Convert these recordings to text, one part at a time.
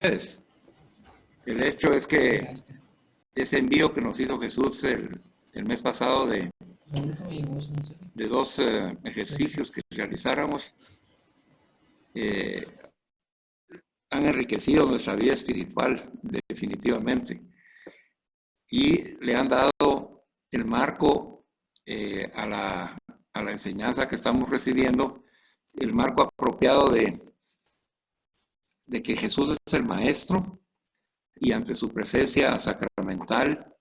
ustedes. El hecho es que ese envío que nos hizo Jesús el mes pasado de 2 ejercicios que realizáramos han enriquecido nuestra vida espiritual definitivamente y le han dado el marco a la enseñanza que estamos recibiendo, el marco apropiado de que Jesús es el Maestro y ante su presencia sacramental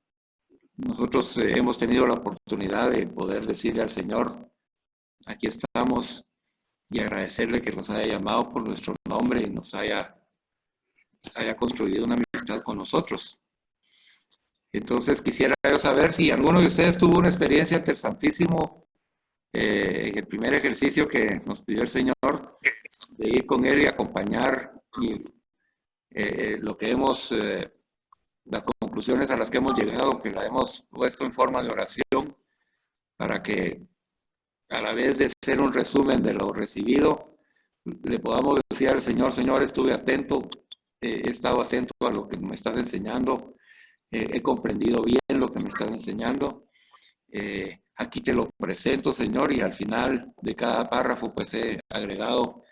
nosotros hemos tenido la oportunidad de poder decirle al Señor, aquí estamos, y agradecerle que nos haya llamado por nuestro nombre y nos haya construido una amistad con nosotros. Entonces quisiera yo saber si alguno de ustedes tuvo una experiencia ante el Santísimo en el primer ejercicio que nos pidió el Señor, de ir con Él y acompañar y, lo que hemos, las conclusiones a las que hemos llegado, que la hemos puesto en forma de oración, para que a la vez de ser un resumen de lo recibido, le podamos decir al Señor, Señor, estuve atento, he estado atento a lo que me estás enseñando, he comprendido bien lo que me estás enseñando, aquí te lo presento, Señor, y al final de cada párrafo pues he agregado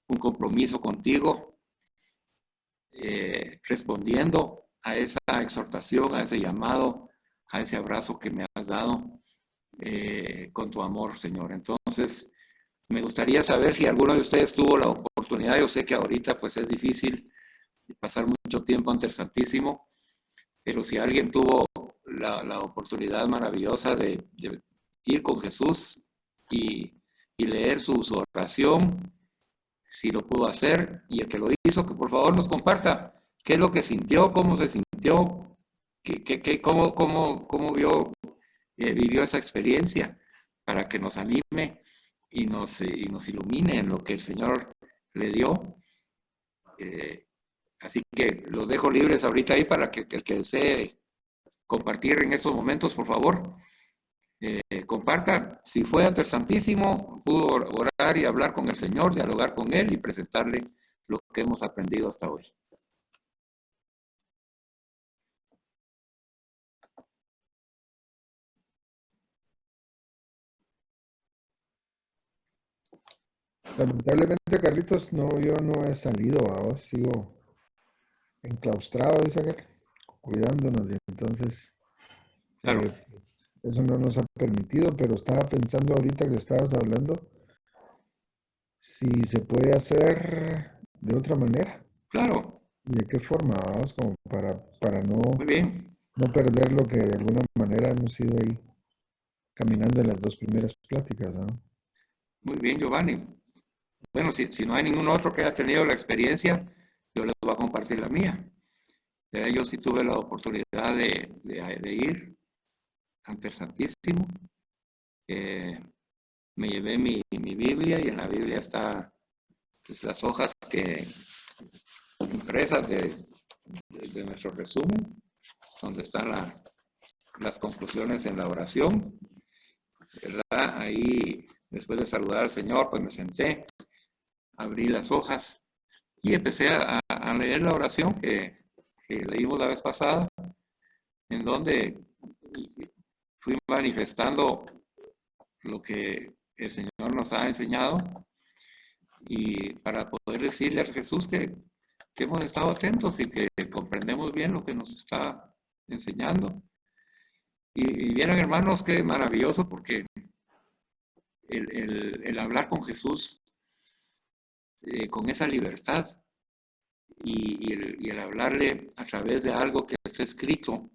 un compromiso contigo, respondiendo a esa exhortación, a ese llamado, a ese abrazo que me has dado con tu amor, Señor. Entonces, me gustaría saber si alguno de ustedes tuvo la oportunidad. Yo sé que ahorita pues es difícil pasar mucho tiempo ante el Santísimo, pero si alguien tuvo la oportunidad maravillosa de ir con Jesús y leer su oración, si lo pudo hacer, y el que lo hizo, que por favor nos comparta qué es lo que sintió, cómo se sintió, cómo vivió esa experiencia, para que nos anime y nos ilumine en lo que el Señor le dio. Así que los dejo libres ahorita ahí para que el que desee compartir en esos momentos, por favor, comparta. Si fue ante el Santísimo, pudo orar y hablar con el Señor, dialogar con Él y presentarle lo que hemos aprendido hasta hoy. Lamentablemente, Carlitos, no, yo no he salido, vos sigo enclaustrado, dice aquel, cuidándonos, y entonces Claro. eso no nos ha permitido, pero estaba pensando ahorita que estabas hablando, si se puede hacer de otra manera. Claro. ¿Y de qué forma, vamos? Como para Muy bien. no perder lo que de alguna manera hemos ido ahí caminando en las 2 primeras pláticas, ¿no? Muy bien, Giovanni. Bueno, si no hay ningún otro que haya tenido la experiencia, yo les voy a compartir la mía. Yo sí tuve la oportunidad de ir ante el Santísimo. Me llevé mi Biblia, y en la Biblia está pues, las hojas que impresas de nuestro resumen, donde están las conclusiones en la oración, ¿verdad? Ahí, después de saludar al Señor, pues me senté, abrí las hojas y empecé a leer la oración que leímos la vez pasada, en donde fui manifestando lo que el Señor nos ha enseñado, y para poder decirle a Jesús que hemos estado atentos y que comprendemos bien lo que nos está enseñando. Y vieran, hermanos, qué maravilloso, porque el hablar con Jesús con esa libertad y el hablarle a través de algo que está escrito,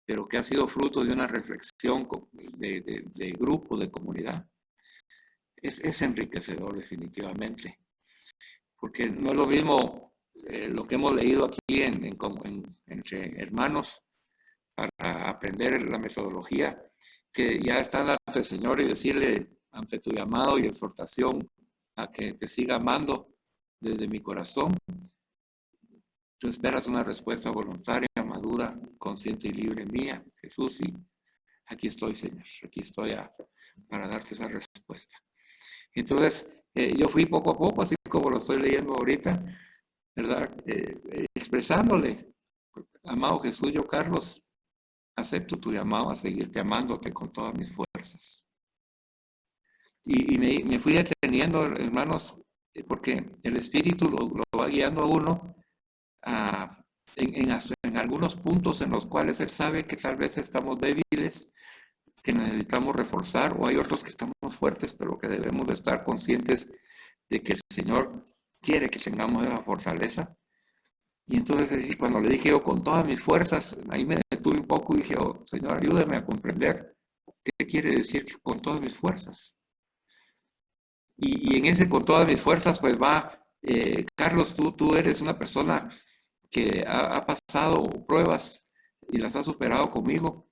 pero que ha sido fruto de una reflexión de grupo, de comunidad, es enriquecedor definitivamente. Porque no es lo mismo lo que hemos leído aquí entre hermanos para aprender la metodología, que ya están ante el Señor y decirle, ante tu llamado y exhortación a que te siga amando desde mi corazón, tú esperas una respuesta voluntaria, madura, consciente y libre mía, Jesús, y aquí estoy, Señor, aquí estoy para darte esa respuesta. Entonces, yo fui poco a poco, así como lo estoy leyendo ahorita, ¿verdad? expresándole, amado Jesús, yo, Carlos, acepto tu llamado a seguirte amándote con todas mis fuerzas. Y me fui deteniendo, hermanos, porque el Espíritu lo va guiando a uno en algunos puntos en los cuales Él sabe que tal vez estamos débiles, que necesitamos reforzar, o hay otros que estamos fuertes, pero que debemos de estar conscientes de que el Señor quiere que tengamos esa fortaleza. Y entonces, cuando le dije yo con todas mis fuerzas, ahí me detuve un poco y dije, oh, Señor, ayúdame a comprender qué quiere decir con todas mis fuerzas. Y en ese con todas mis fuerzas, pues va, Carlos, tú eres una persona que ha pasado pruebas y las ha superado conmigo,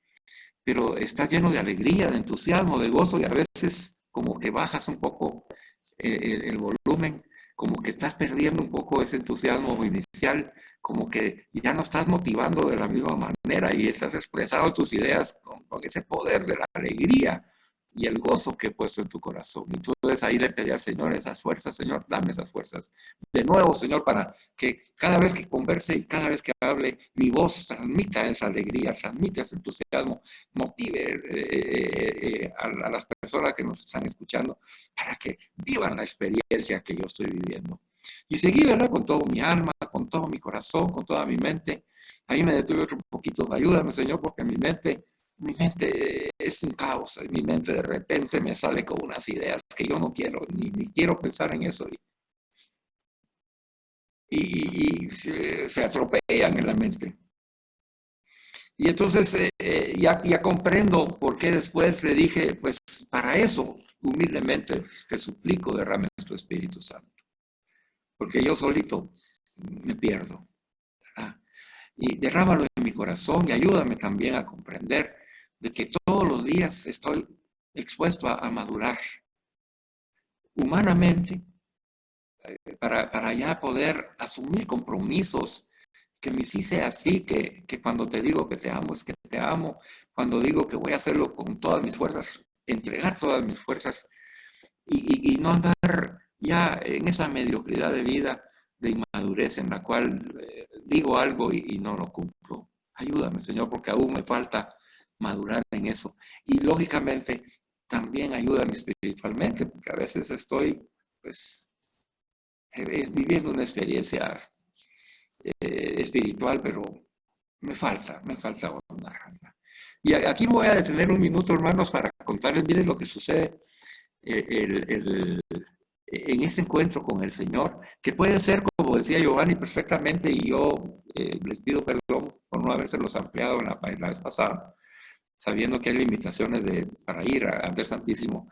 pero estás lleno de alegría, de entusiasmo, de gozo, y a veces como que bajas un poco el volumen, como que estás perdiendo un poco ese entusiasmo inicial, como que ya no estás motivando de la misma manera y estás expresando tus ideas con ese poder de la alegría y el gozo que he puesto en tu corazón. Y tú puedes ahí le pedir al Señor esas fuerzas, Señor, dame esas fuerzas. De nuevo, Señor, para que cada vez que converse y cada vez que hable, mi voz transmita esa alegría, transmita ese entusiasmo, motive a las personas que nos están escuchando para que vivan la experiencia que yo estoy viviendo. Y seguí, ¿verdad? Con todo mi alma, con todo mi corazón, con toda mi mente. Ahí me detuve otro poquito. Ayúdame, Señor, porque mi mente es un caos. Mi mente de repente me sale con unas ideas que yo no quiero, ni quiero pensar en eso. Y se atropellan en la mente. Y entonces ya comprendo por qué después le dije, pues para eso, humildemente, te suplico, derrame tu Espíritu Santo. Porque yo solito me pierdo, ¿verdad? Y derrámalo en mi corazón y ayúdame también a comprender de que todos los días estoy expuesto a madurar humanamente para ya poder asumir compromisos, que mi sí sea así, que cuando te digo que te amo es que te amo, cuando digo que voy a hacerlo con todas mis fuerzas, entregar todas mis fuerzas y no andar ya en esa mediocridad de vida, de inmadurez en la cual digo algo y no lo cumplo. Ayúdame, Señor, porque aún me falta madurar en eso. Y lógicamente también ayúdame espiritualmente, porque a veces estoy pues viviendo una experiencia espiritual, pero me falta ahondar. Y aquí me voy a detener un minuto, hermanos, para contarles, miren lo que sucede en este encuentro con el Señor, que puede ser, como decía Giovanni, perfectamente, y yo les pido perdón por no habérselos ampliado en la vez pasada, sabiendo que hay limitaciones para ir ante el Santísimo.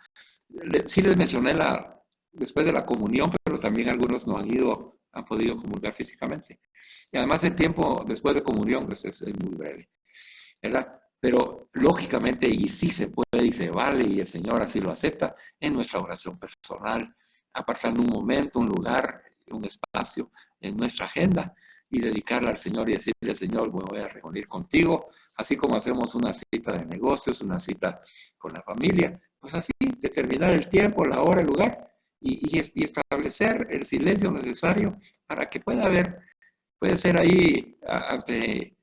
Sí les mencioné después de la comunión, pero también algunos no han podido comulgar físicamente. Y además el tiempo después de comunión pues, es muy breve, ¿verdad? Pero lógicamente, y sí se puede y se vale, y el Señor así lo acepta, en nuestra oración personal, apartando un momento, un lugar, un espacio en nuestra agenda y dedicarla al Señor y decirle, Señor, me voy a reunir contigo, así como hacemos una cita de negocios, una cita con la familia, pues así, determinar el tiempo, la hora, el lugar y establecer el silencio necesario para que puede ser ahí ante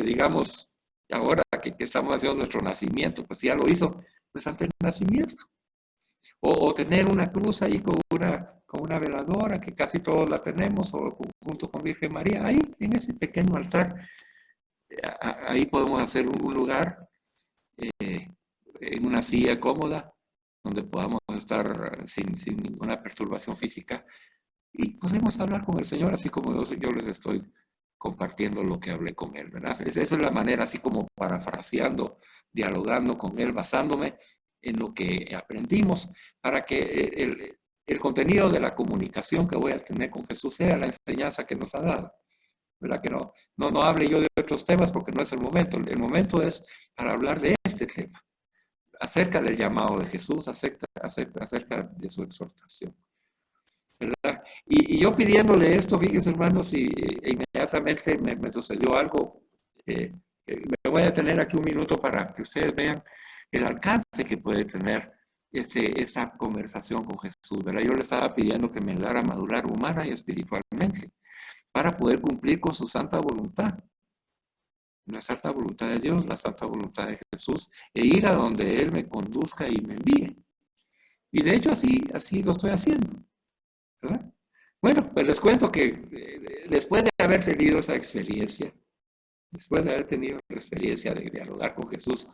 digamos, ahora que estamos haciendo nuestro nacimiento, pues ya lo hizo, pues ante el nacimiento. O tener una cruz ahí con una veladora, que casi todos la tenemos, o junto con Virgen María, ahí en ese pequeño altar, ahí podemos hacer un lugar en una silla cómoda, donde podamos estar sin ninguna perturbación física, y podemos hablar con el Señor, así como yo les estoy compartiendo lo que hablé con Él, ¿verdad? Esa es la manera, así como parafraseando, dialogando con Él, basándome en lo que aprendimos, para que el contenido de la comunicación que voy a tener con Jesús sea la enseñanza que nos ha dado, ¿verdad? Que no hable yo de otros temas porque no es el momento. El momento es para hablar de este tema, acerca del llamado de Jesús, acerca de su exhortación, ¿verdad? Y yo pidiéndole esto, fíjense, hermanos, y inmediatamente me sucedió algo. Me voy a detener aquí un minuto para que ustedes vean el alcance que puede tener esta conversación con Jesús, ¿verdad? Yo le estaba pidiendo que me ayudara a madurar humana y espiritualmente para poder cumplir con su santa voluntad. La santa voluntad de Dios, la santa voluntad de Jesús, e ir a donde Él me conduzca y me envíe. Y de hecho así lo estoy haciendo, ¿verdad? Bueno, pues les cuento que después de haber tenido esa experiencia, después de haber tenido la experiencia de dialogar con Jesús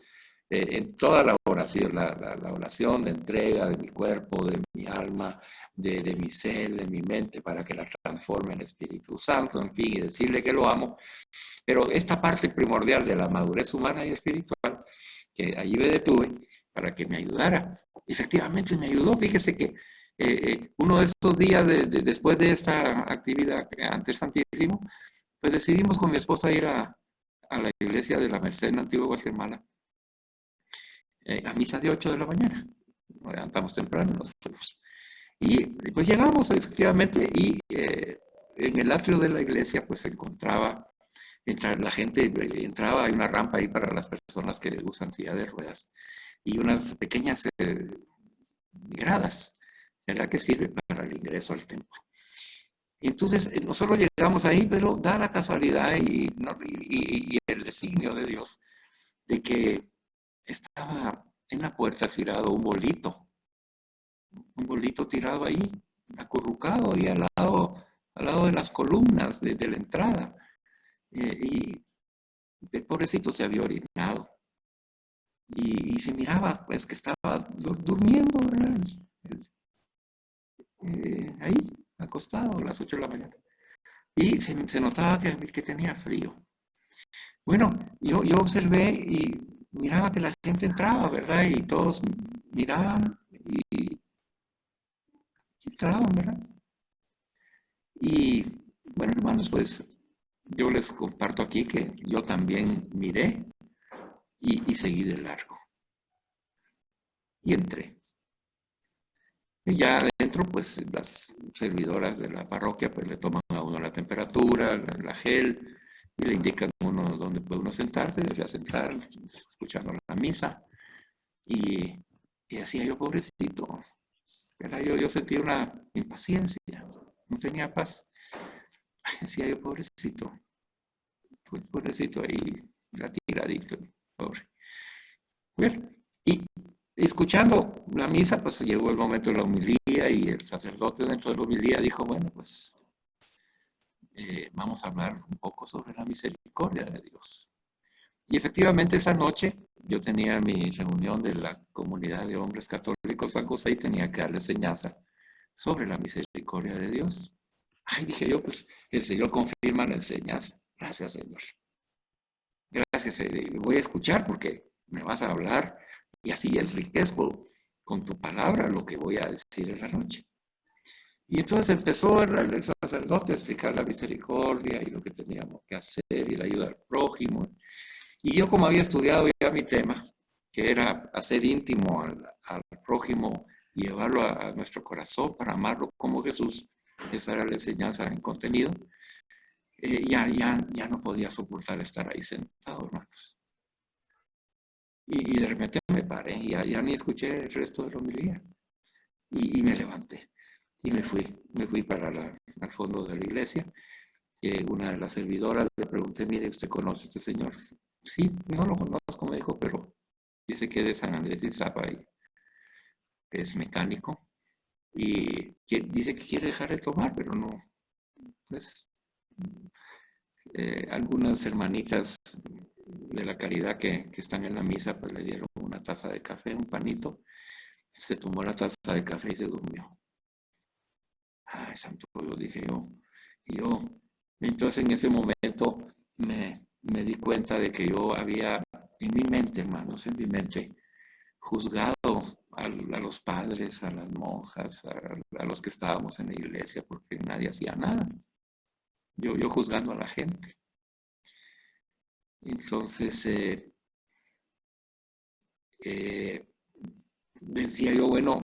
en toda la oración, la oración de entrega de mi cuerpo, de mi alma, de mi ser, de mi mente, para que la transforme en Espíritu Santo, en fin, y decirle que lo amo. Pero esta parte primordial de la madurez humana y espiritual, que allí me detuve para que me ayudara, efectivamente me ayudó. Fíjese que uno de estos días después de esta actividad ante el Santísimo, pues decidimos con mi esposa ir a la iglesia de la Merced en Antigua Guatemala, a misa de 8 de la mañana. Nos levantamos temprano y nos fuimos. Y pues llegamos efectivamente y en el atrio de la iglesia pues se encontraba, la gente entraba, hay una rampa ahí para las personas que usan silla de ruedas y unas pequeñas gradas, ¿verdad? Que sirve para el ingreso al templo. Entonces, nosotros llegamos ahí, pero da la casualidad y el designio de Dios de que estaba en la puerta tirado un bolito tirado ahí, acurrucado ahí al lado de las columnas de la entrada. Y el pobrecito se había orinado. Y se miraba, pues, que estaba durmiendo, ¿verdad? Ahí, acostado a las 8 de la mañana. Y se notaba que tenía frío. Bueno, yo observé y miraba que la gente entraba, ¿verdad? Y todos miraban y entraban, ¿verdad? Y bueno, hermanos, pues yo les comparto aquí que yo también miré y seguí de largo. Y entré. Y ya adentro, pues las servidoras de la parroquia pues le toman a uno la temperatura, la gel, y le indican a uno dónde puede uno sentarse, debía sentar, escuchando la misa. Y decía yo, pobrecito, yo sentía una impaciencia, no tenía paz. Decía yo, pobrecito ahí, tiradito, pobre. Bueno, y escuchando la misa, pues llegó el momento de la homilía y el sacerdote dentro de la homilía dijo, bueno, pues vamos a hablar un poco sobre la misericordia de Dios. Y efectivamente esa noche yo tenía mi reunión de la comunidad de hombres católicos San José y tenía que darle enseñanza sobre la misericordia de Dios. Ay, dije yo, pues el Señor confirma la enseñanza. Gracias, Señor. Gracias, voy a escuchar porque me vas a hablar y así enriquezco con tu palabra lo que voy a decir en la noche. Y entonces empezó el sacerdote a explicar la misericordia y lo que teníamos que hacer y la ayuda al prójimo. Y yo, como había estudiado ya mi tema, que era hacer íntimo al prójimo y llevarlo a nuestro corazón para amarlo como Jesús, esa era la enseñanza en contenido, ya no podía soportar estar ahí sentado, hermanos. Y de repente me paré, ya ni escuché el resto de la homilía. Y me levanté y me fui para al fondo de la iglesia. Una de las servidoras le pregunté, mire, ¿usted conoce a este señor? Sí, no lo conozco, me dijo, pero dice que es de San Andrés Izapa y es mecánico. Y dice que quiere dejar de tomar, pero no. Pues algunas hermanitas de la caridad que están en la misa, pues le dieron una taza de café, un panito. Se tomó la taza de café y se durmió. Ay, santo, lo dije yo. Y yo, entonces en ese momento me di cuenta de que yo había en mi mente, hermanos, en mi mente, juzgado a los padres, a las monjas, a los que estábamos en la iglesia, porque nadie hacía nada. Yo juzgando a la gente. Entonces, decía yo, bueno,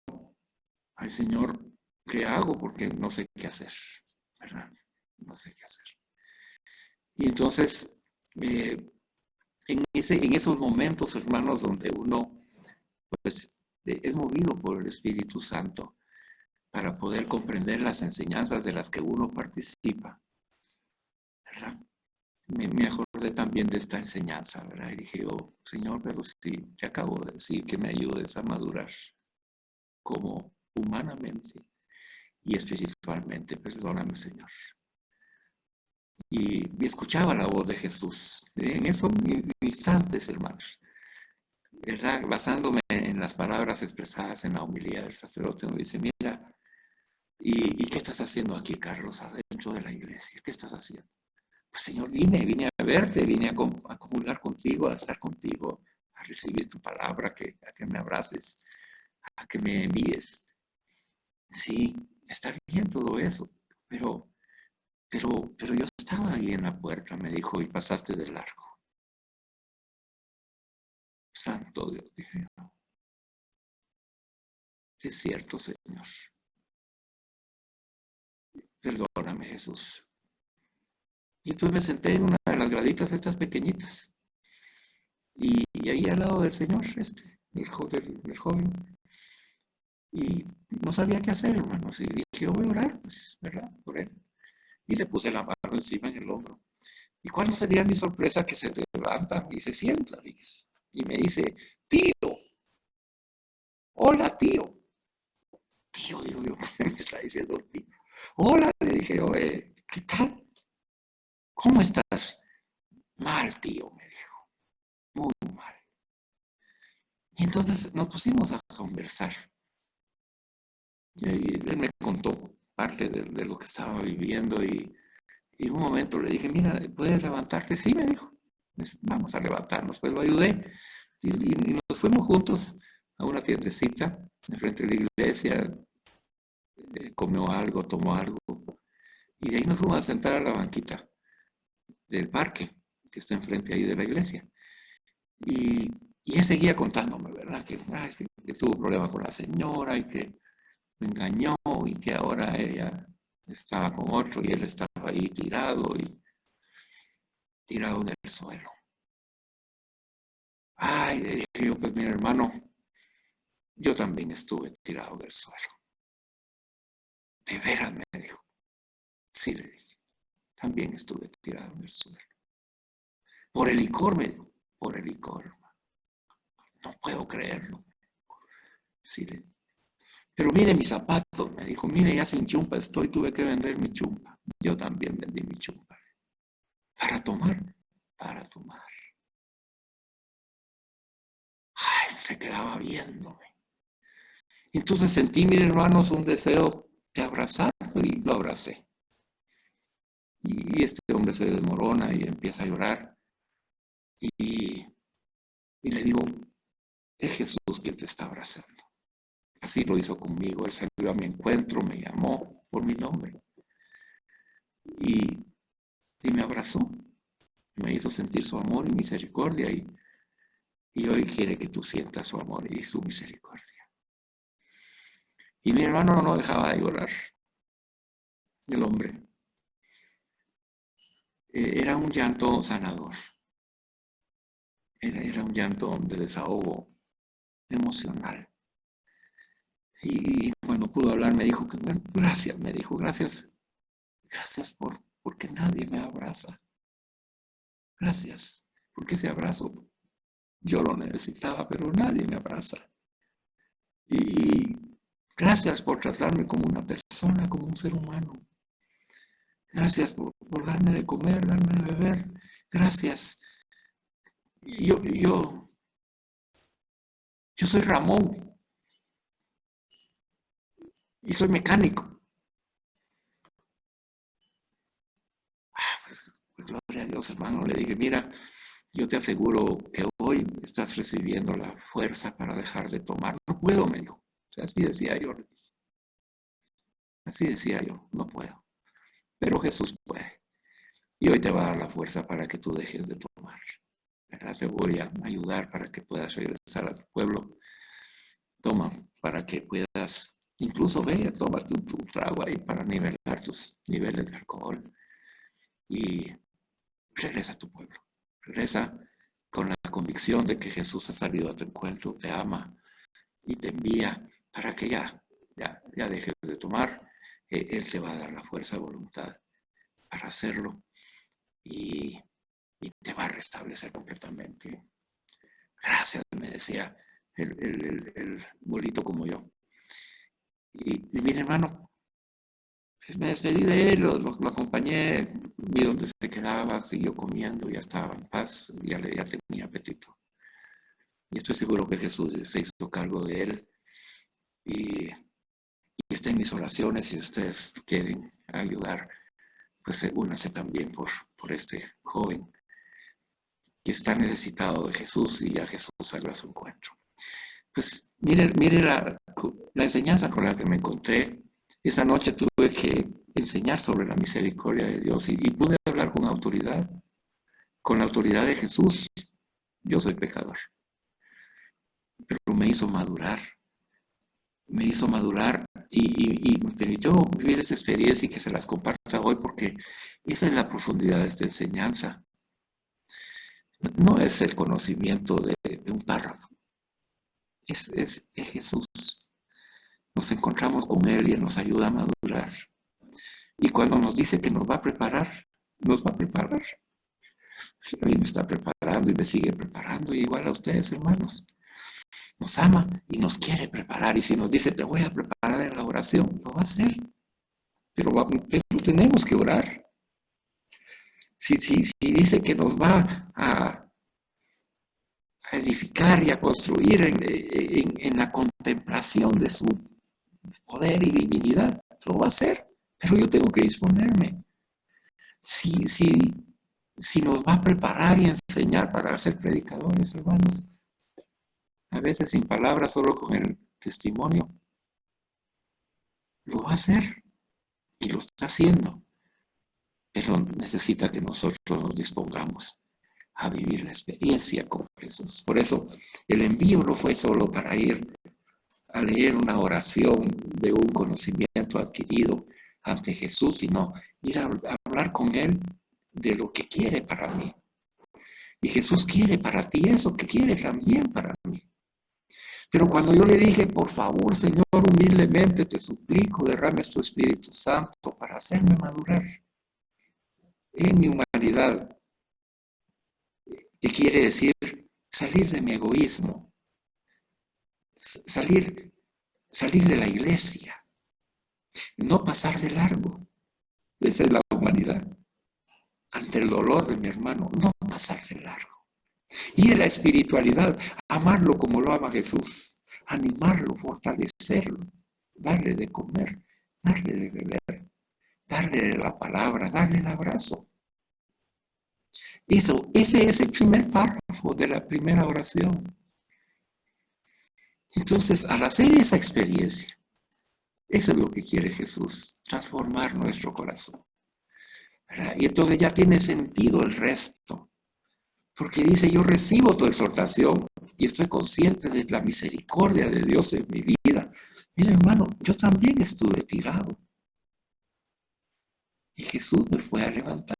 ay Señor, ¿qué hago? Porque no sé qué hacer, ¿verdad? No sé qué hacer. Y entonces, en esos momentos, hermanos, donde uno, pues, es movido por el Espíritu Santo para poder comprender las enseñanzas de las que uno participa, ¿verdad? Me acordé también de esta enseñanza, ¿verdad? Y dije, oh, Señor, pero sí, te acabo de decir que me ayudes a madurar como humanamente y espiritualmente. Perdóname, Señor. Y escuchaba la voz de Jesús en esos instantes, hermanos, ¿verdad? Basándome en las palabras expresadas en la homilía del sacerdote, me dice, mira, ¿y qué estás haciendo aquí, Carlos, adentro de la iglesia? ¿Qué estás haciendo? Pues, Señor, vine a verte, vine a comulgar contigo, a estar contigo, a recibir tu palabra, a que me abraces, a que me envíes. Sí, está bien todo eso, pero yo estaba ahí en la puerta, me dijo, y pasaste de largo. Santo Dios, dije yo. Es cierto, Señor. Perdóname, Jesús. Y entonces me senté en una de las graditas estas pequeñitas. Y ahí al lado del Señor, el joven. Y no sabía qué hacer, hermanos. Y dije, yo voy a orar, pues, ¿verdad? Por él. Y le puse la mano encima en el hombro. ¿Y cuál sería mi sorpresa? Que se levanta y se sienta, fíjese. Y me dice, tío, hola, tío. Tío, digo yo, ¿qué me está diciendo tío? Hola, le dije yo, ¿qué tal? ¿Cómo estás? Mal, tío, me dijo. Muy mal. Y entonces nos pusimos a conversar. Y él me contó parte de lo que estaba viviendo y en un momento le dije, mira, ¿puedes levantarte? Sí, me dijo. Vamos a levantarnos. Pues lo ayudé. Y nos fuimos juntos a una tiendecita enfrente de la iglesia. Comió algo, tomó algo. Y de ahí nos fuimos a sentar a la banquita del parque, que está enfrente ahí de la iglesia. Y él seguía contándome, ¿verdad? Que tuvo problemas con la señora y que me engañó y que ahora ella estaba con otro y él estaba ahí tirado en el suelo. Ay, le dije yo, pues mi hermano, yo también estuve tirado en el suelo. De veras, me dijo. Sí, le dije, también estuve tirado en el suelo. Por el licor, me dijo, por el licor. No puedo creerlo. Sí, le dije. Pero mire mis zapatos, me dijo, mire, ya sin chumpa estoy, tuve que vender mi chumpa. Yo también vendí mi chumpa. Para tomar, para tomar. Ay, se quedaba viéndome. Entonces sentí, miren hermanos, un deseo de abrazarlo y lo abracé. Y este hombre se desmorona y empieza a llorar. Y le digo, es Jesús quien te está abrazando. Así lo hizo conmigo. Él salió a mi encuentro, me llamó por mi nombre. Y me abrazó. Me hizo sentir su amor y misericordia. Y hoy quiere que tú sientas su amor y su misericordia. Y mi hermano no dejaba de llorar. El hombre. Era un llanto sanador. Era un llanto de desahogo emocional. Y cuando pudo hablar me dijo que, bueno, gracias, me dijo, gracias porque nadie me abraza. Gracias, porque ese abrazo yo lo necesitaba, pero nadie me abraza. Y gracias por tratarme como una persona, como un ser humano. Gracias por darme de comer, darme de beber. Gracias. Yo soy Ramón y soy mecánico. Pues gloria a Dios, hermano. Le dije, mira, yo te aseguro que hoy estás recibiendo la fuerza para dejar de tomar. No puedo, me dijo. Así decía yo. Así decía yo, no puedo. Pero Jesús puede. Y hoy te va a dar la fuerza para que tú dejes de tomar. ¿Verdad? Te voy a ayudar para que puedas regresar a tu pueblo. Toma, para que puedas, incluso ve, tómate un trago ahí para nivelar tus niveles de alcohol. Y regresa a tu pueblo. Regresa con la convicción de que Jesús ha salido a tu encuentro, te ama y te envía para que ya dejes de tomar. Él te va a dar la fuerza de voluntad para hacerlo y te va a restablecer completamente. Gracias, me decía el bolito como yo. Y mi hermano, pues me despedí de él, lo acompañé, vi dónde se quedaba, siguió comiendo, ya estaba en paz, ya tenía apetito. Y estoy seguro que Jesús se hizo cargo de él. Y está en mis oraciones. Si ustedes quieren ayudar, pues únanse también por este joven que está necesitado de Jesús y a Jesús salga a su encuentro. Pues mire la enseñanza con la que me encontré. Esa noche tuve que enseñar sobre la misericordia de Dios y pude hablar con la autoridad de Jesús. Yo soy pecador, pero me hizo madurar y me permitió vivir esa experiencia y que se las comparta hoy, porque esa es la profundidad de esta enseñanza. No es el conocimiento de un párrafo, es Jesús. Nos encontramos con Él y Él nos ayuda a madurar. Y cuando nos dice que nos va a preparar, nos va a preparar. A mí me está preparando y me sigue preparando, y igual a ustedes, hermanos. Nos ama y nos quiere preparar. Y si nos dice, te voy a preparar en la oración, lo va a hacer. Pero tenemos que orar. Si dice que nos va a edificar y a construir en la contemplación de su poder y divinidad, lo va a hacer. Pero yo tengo que disponerme. Si nos va a preparar y enseñar para ser predicadores, hermanos, a veces sin palabras, solo con el testimonio, lo va a hacer y lo está haciendo. Pero necesita que nosotros nos dispongamos a vivir la experiencia con Jesús. Por eso el envío no fue solo para ir a leer una oración de un conocimiento adquirido ante Jesús, sino ir a hablar con Él de lo que quiere para mí. Y Jesús quiere para ti eso que quiere también para mí. Pero cuando yo le dije, por favor, Señor, humildemente te suplico, derrames tu Espíritu Santo para hacerme madurar en mi humanidad, que quiere decir salir de mi egoísmo, salir de la iglesia, no pasar de largo. Esa es la humanidad. Ante el dolor de mi hermano, no pasar de largo. Y en la espiritualidad, amarlo como lo ama Jesús, animarlo, fortalecerlo, darle de comer, darle de beber, darle de la palabra, darle el abrazo. Ese es el primer párrafo de la primera oración. Entonces, al hacer esa experiencia, eso es lo que quiere Jesús, transformar nuestro corazón. ¿Verdad? Y entonces ya tiene sentido el resto. Porque dice, yo recibo tu exhortación y estoy consciente de la misericordia de Dios en mi vida. Mira, hermano, yo también estuve tirado. Y Jesús me fue a levantar.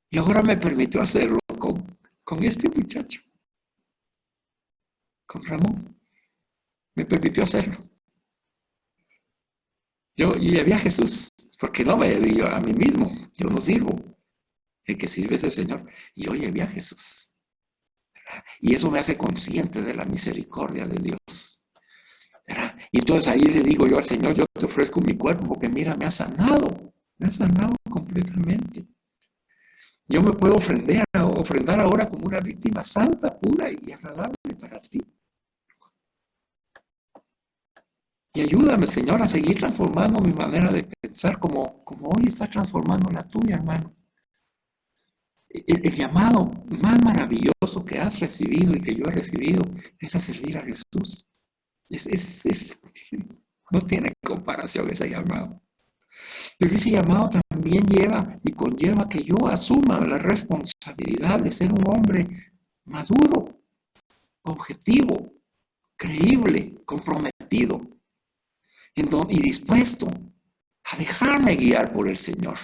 Y ahora me permitió hacerlo con este muchacho. Con Ramón. Me permitió hacerlo. Yo llevé a Jesús, porque no me llevé yo a mí mismo. Yo no sirvo. El que sirve es el Señor. Y yo llevé a Jesús. ¿Verdad? Y eso me hace consciente de la misericordia de Dios. ¿Verdad? Y entonces ahí le digo yo al Señor, yo te ofrezco mi cuerpo, porque mira, me ha sanado completamente. Yo me puedo ofrendar ahora como una víctima santa, pura y agradable para ti. Y ayúdame, Señor, a seguir transformando mi manera de pensar como hoy está transformando la tuya, hermano. El llamado más maravilloso que has recibido y que yo he recibido es a servir a Jesús. No tiene comparación ese llamado. Pero ese llamado también lleva y conlleva que yo asuma la responsabilidad de ser un hombre maduro, objetivo, creíble, comprometido y dispuesto a dejarme guiar por el Señor.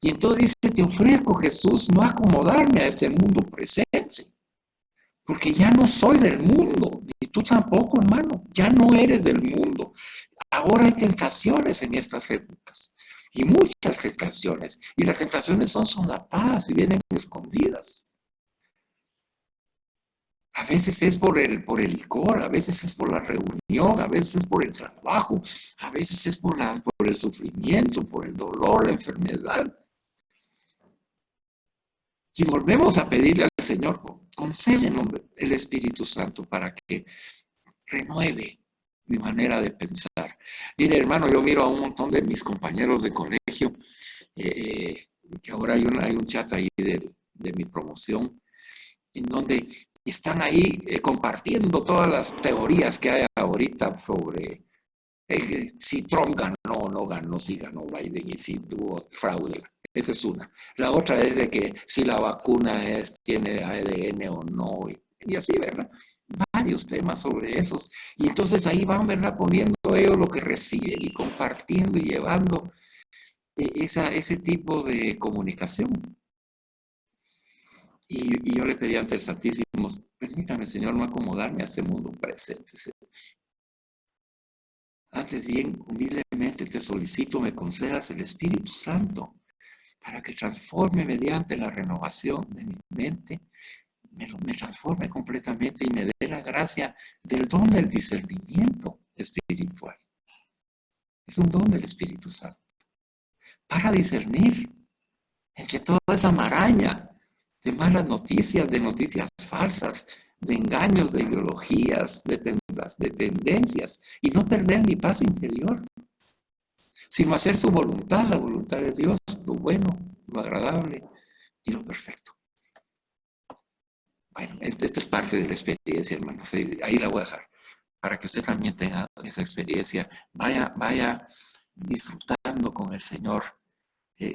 Y entonces dice, te ofrezco, Jesús, no acomodarme a este mundo presente, Porque ya no soy del mundo, y tú tampoco, hermano, ya no eres del mundo. Ahora hay tentaciones en estas épocas, y muchas tentaciones, y las tentaciones son solapadas y vienen escondidas. A veces es por el licor, a veces es por la reunión, a veces es por el trabajo, a veces es por el sufrimiento, por el dolor, la enfermedad. Y volvemos a pedirle al Señor, concédenos el Espíritu Santo para que renueve mi manera de pensar. Mire, hermano, yo miro a un montón de mis compañeros de colegio, que ahora hay un chat ahí de mi promoción, en donde están ahí compartiendo todas las teorías que hay ahorita sobre si Trump ganó o no ganó, si ganó Biden y si tuvo fraude. Esa es una. La otra es de que si la vacuna tiene ADN o no, y así, ¿verdad? Varios temas sobre esos. Y entonces ahí van, ¿verdad? Poniendo ellos lo que reciben y compartiendo y llevando ese tipo de comunicación. Y yo le pedí ante el Santísimo, permítame, Señor, no acomodarme a este mundo presente. Antes bien, humildemente te solicito me concedas el Espíritu Santo para que transforme mediante la renovación de mi mente, me transforme completamente y me dé la gracia del don del discernimiento espiritual. Es un don del Espíritu Santo para discernir entre toda esa maraña de malas noticias, de noticias falsas, de engaños, de ideologías, de tendencias, y no perder mi paz interior, sino hacer su voluntad, la voluntad de Dios, lo bueno, lo agradable y lo perfecto. Bueno, esta es parte de la experiencia, hermanos. Ahí la voy a dejar, para que usted también tenga esa experiencia. Vaya disfrutando con el Señor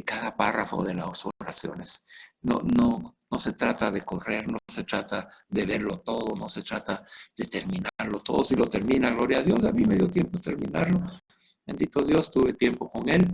cada párrafo de las oraciones. No se trata de correr, no se trata de verlo todo, no se trata de terminarlo todo. Si lo termina, gloria a Dios, a mí me dio tiempo de terminarlo. Bendito Dios, tuve tiempo con Él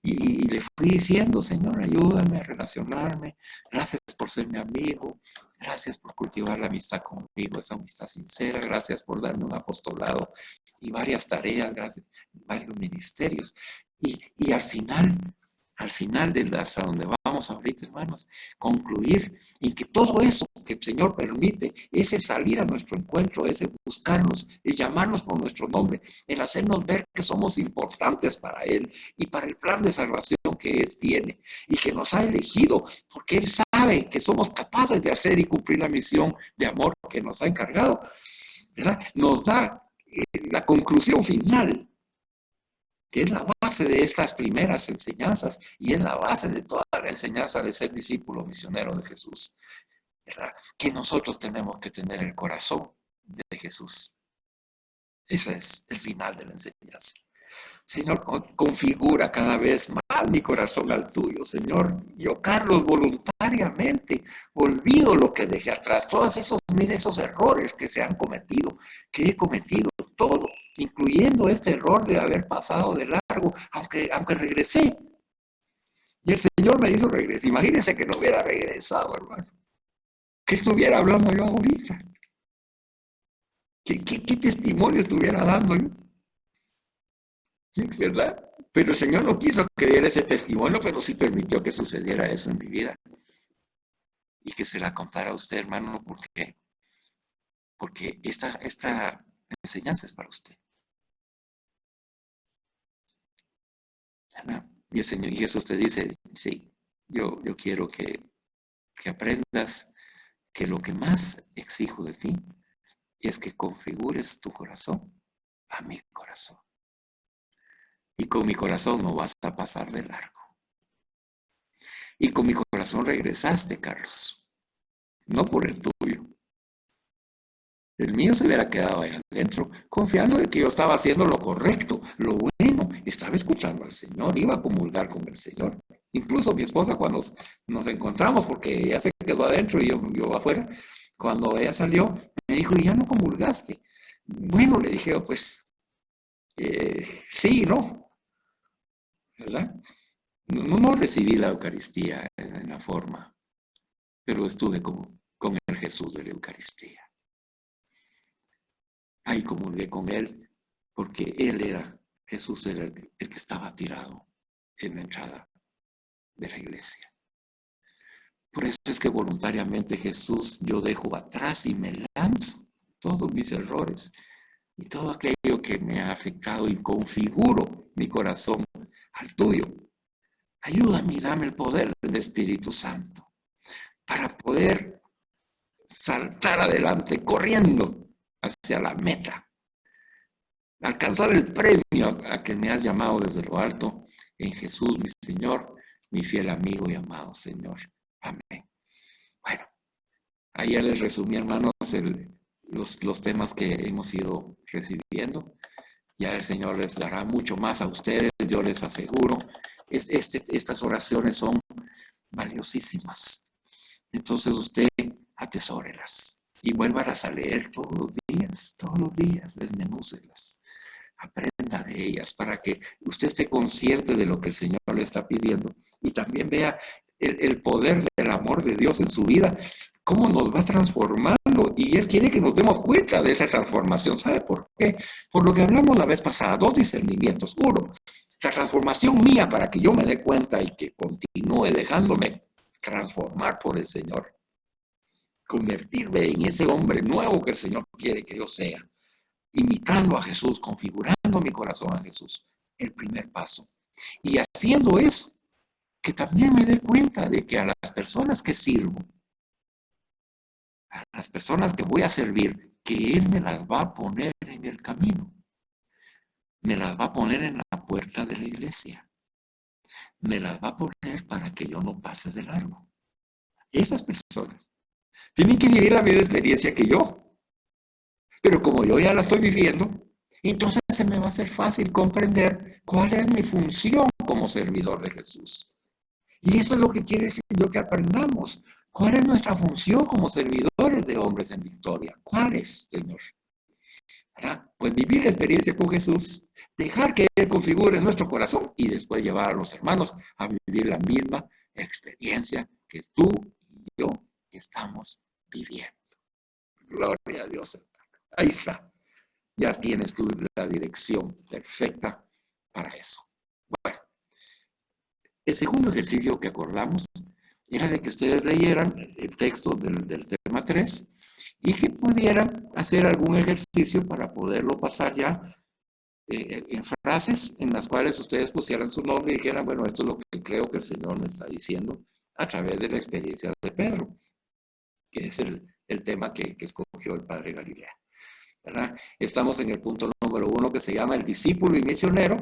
y le fui diciendo, Señor, ayúdame a relacionarme. Gracias por ser mi amigo. Gracias por cultivar la amistad conmigo, esa amistad sincera. Gracias por darme un apostolado y varias tareas, gracias, varios ministerios. Y al final de hasta donde vamos ahorita, hermanos, concluir en que todo eso que el Señor permite, ese salir a nuestro encuentro, ese buscarnos, el llamarnos por nuestro nombre, el hacernos ver que somos importantes para Él y para el plan de salvación que Él tiene y que nos ha elegido porque Él sabe que somos capaces de hacer y cumplir la misión de amor que nos ha encargado, ¿verdad? Nos da la conclusión final, que es la base de estas primeras enseñanzas y es la base de toda la enseñanza de ser discípulo misionero de Jesús, ¿verdad? Que nosotros tenemos que tener el corazón de Jesús. Ese es el final de la enseñanza. Señor, configura cada vez más mi corazón al tuyo, Señor. Yo, Carlos, voluntariamente olvido lo que dejé atrás, todos esos errores que se han cometido, que he cometido, todo, incluyendo este error de haber pasado de largo, aunque regresé. Y el Señor me hizo regresar. Imagínense que no hubiera regresado, hermano. ¿Qué estuviera hablando yo ahorita? ¿Qué testimonio estuviera dando yo? ¿Verdad? Pero el Señor no quiso que diera ese testimonio, pero sí permitió que sucediera eso en mi vida. Y que se la contara a usted, hermano, porque esta enseñanza es para usted. Y el Señor, y eso usted dice, sí, yo quiero que aprendas que lo que más exijo de ti es que configures tu corazón a mi corazón. Y con mi corazón no vas a pasar de largo. Y con mi corazón regresaste, Carlos. No por el tuyo. El mío se hubiera quedado ahí adentro, confiando en que yo estaba haciendo lo correcto, lo bueno. Estaba escuchando al Señor, iba a comulgar con el Señor. Incluso mi esposa, cuando nos encontramos, porque ella se quedó adentro y yo afuera, cuando ella salió, me dijo, ¿y ya no comulgaste? Bueno, le dije, pues, sí, ¿no? ¿Verdad? No recibí la Eucaristía en la forma, pero estuve como con el Jesús de la Eucaristía. Ahí comulgué con él porque Jesús era el que estaba tirado en la entrada de la iglesia. Por eso es que voluntariamente Jesús yo dejo atrás y me lanzo todos mis errores y todo aquello que me ha afectado y configuro mi corazón al tuyo. Ayúdame y dame el poder del Espíritu Santo para poder saltar adelante corriendo hacia la meta, alcanzar el premio a que me has llamado desde lo alto en Jesús, mi Señor, mi fiel amigo y amado Señor. Amén. Bueno, ahí ya les resumí, hermanos, los temas que hemos ido recibiendo. Ya el Señor les dará mucho más a ustedes, yo les aseguro. Estas oraciones son valiosísimas. Entonces usted atesórelas y vuélvalas a leer todos los días, desmenúcelas. Aprenda de ellas para que usted esté consciente de lo que el Señor le está pidiendo y también vea el poder del amor de Dios en su vida, cómo nos va transformando, y Él quiere que nos demos cuenta de esa transformación. ¿Sabe por qué? Por lo que hablamos la vez pasada, 2 discernimientos. 1, la transformación mía para que yo me dé cuenta y que continúe dejándome transformar por el Señor. Convertirme en ese hombre nuevo que el Señor quiere que yo sea, imitando a Jesús, configurando mi corazón a Jesús. El primer paso. Y haciendo eso, que también me dé cuenta de que a las personas que sirvo, a las personas que voy a servir, que Él me las va a poner en el camino. Me las va a poner en la puerta de la iglesia. Me las va a poner para que yo no pase de largo. Esas personas tienen que vivir la misma experiencia que yo. Pero como yo ya la estoy viviendo, entonces se me va a hacer fácil comprender cuál es mi función como servidor de Jesús. Y eso es lo que quiere decir yo que aprendamos. ¿Cuál es nuestra función como servidores de hombres en victoria? ¿Cuál es, Señor? ¿Verdad? Pues vivir la experiencia con Jesús, dejar que Él configure nuestro corazón y después llevar a los hermanos a vivir la misma experiencia que tú y yo estamos viviendo. Gloria a Dios. Ahí está. Ya tienes tú la dirección perfecta para eso. Bueno, el segundo ejercicio que acordamos era de que ustedes leyeran el texto del tema 3 y que pudieran hacer algún ejercicio para poderlo pasar ya en frases en las cuales ustedes pusieran su nombre y dijeran, bueno, esto es lo que creo que el Señor me está diciendo a través de la experiencia de Pedro, que es el tema que escogió el Padre Galilea. ¿Verdad? Estamos en el punto número 1 que se llama el discípulo y misionero.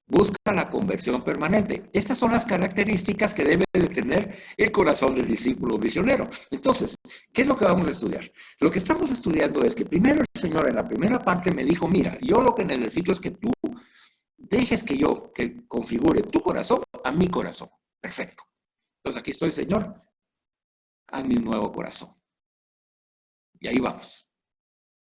Busca la conversión permanente. Estas son las características que debe de tener el corazón del discípulo misionero. Entonces, ¿qué es lo que vamos a estudiar? Lo que estamos estudiando es que primero el Señor en la primera parte me dijo, mira, yo lo que necesito es que tú dejes que yo que configure tu corazón a mi corazón. Perfecto. Entonces aquí estoy, Señor, haz mi nuevo corazón. Y ahí vamos.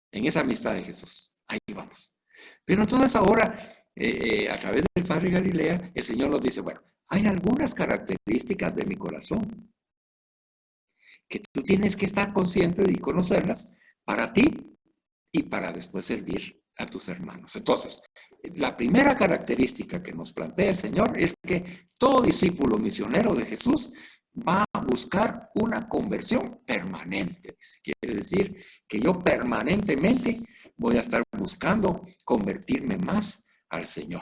En esa amistad de Jesús. Ahí vamos. Pero entonces ahora, a través del Padre Galilea, el Señor nos dice, bueno, hay algunas características de mi corazón que tú tienes que estar consciente de y conocerlas para ti y para después servir a tus hermanos. Entonces, la primera característica que nos plantea el Señor es que todo discípulo misionero de Jesús va a buscar una conversión permanente. Quiere decir que yo permanentemente voy a estar buscando convertirme más al Señor.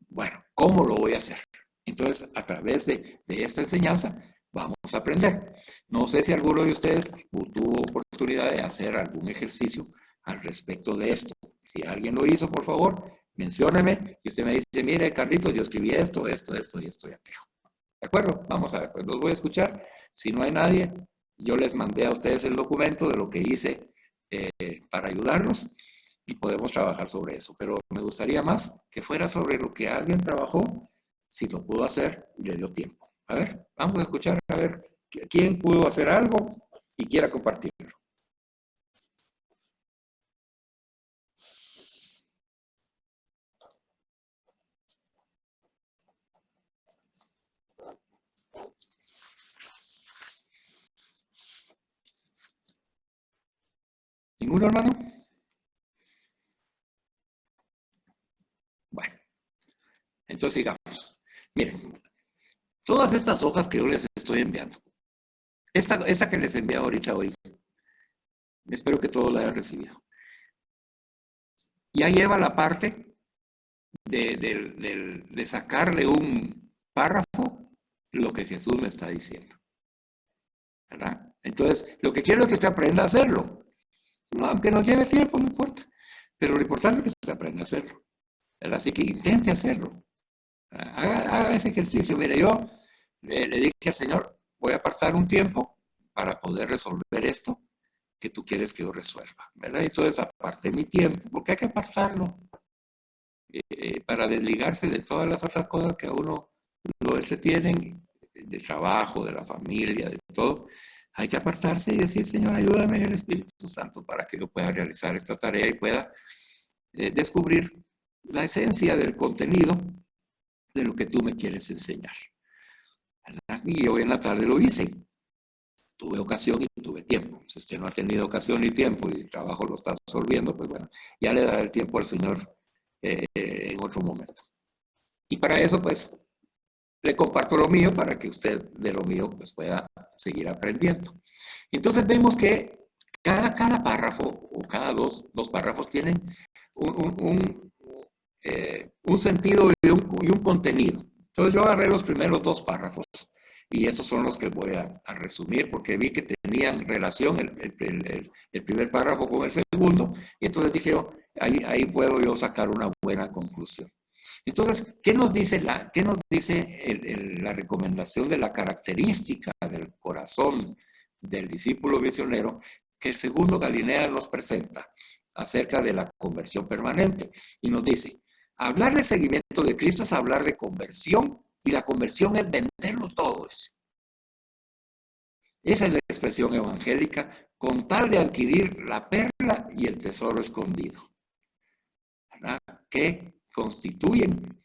Bueno, ¿cómo lo voy a hacer? Entonces, a través de esta enseñanza vamos a aprender. No sé si alguno de ustedes tuvo oportunidad de hacer algún ejercicio al respecto de esto. Si alguien lo hizo, por favor, mencióneme y usted me dice, mire, Carlitos, yo escribí esto y esto y aquello. ¿De acuerdo? Vamos a ver, pues los voy a escuchar. Si no hay nadie, yo les mandé a ustedes el documento de lo que hice para ayudarlos y podemos trabajar sobre eso. Pero me gustaría más que fuera sobre lo que alguien trabajó, si lo pudo hacer y le dio tiempo. A ver, vamos a escuchar a ver quién pudo hacer algo y quiera compartirlo. ¿Ninguno, hermano? Bueno, entonces sigamos. Miren, todas estas hojas que yo les estoy enviando, esta que les envié ahorita hoy, espero que todos la hayan recibido. Ya lleva la parte de sacarle un párrafo lo que Jesús me está diciendo, ¿verdad? Entonces, lo que quiero es que usted aprenda a hacerlo. No, aunque nos lleve tiempo, no importa. Pero lo importante es que usted aprenda a hacerlo, ¿verdad? Así que intente hacerlo. Haga ese ejercicio. Mire, yo le dije al Señor, voy a apartar un tiempo para poder resolver esto que tú quieres que yo resuelva, ¿verdad? Entonces aparté mi tiempo, porque hay que apartarlo para desligarse de todas las otras cosas que a uno lo entretienen, del trabajo, de la familia, de todo. Hay que apartarse y decir, Señor, ayúdame en el Espíritu Santo para que yo pueda realizar esta tarea y pueda descubrir la esencia del contenido de lo que tú me quieres enseñar, ¿verdad? Y hoy en la tarde lo hice. Tuve ocasión y tuve tiempo. Si usted no ha tenido ocasión ni tiempo y el trabajo lo está absorbiendo, pues bueno, ya le dará el tiempo al Señor en otro momento. Y para eso, pues, le comparto lo mío para que usted de lo mío pues, pueda seguir aprendiendo. Entonces vemos que cada párrafo o cada dos párrafos tienen un sentido y un contenido. Entonces yo agarré los primeros dos párrafos y esos son los que voy a resumir porque vi que tenían relación el primer párrafo con el segundo y entonces dije, oh, ahí puedo yo sacar una buena conclusión. Entonces, ¿qué nos dice la recomendación de la característica del corazón del discípulo misionero que el segundo Galilea nos presenta acerca de la conversión permanente? Y nos dice, hablar del seguimiento de Cristo es hablar de conversión y la conversión es venderlo todo. Esa es la expresión evangélica con tal de adquirir la perla y el tesoro escondido, ¿verdad? Que constituyen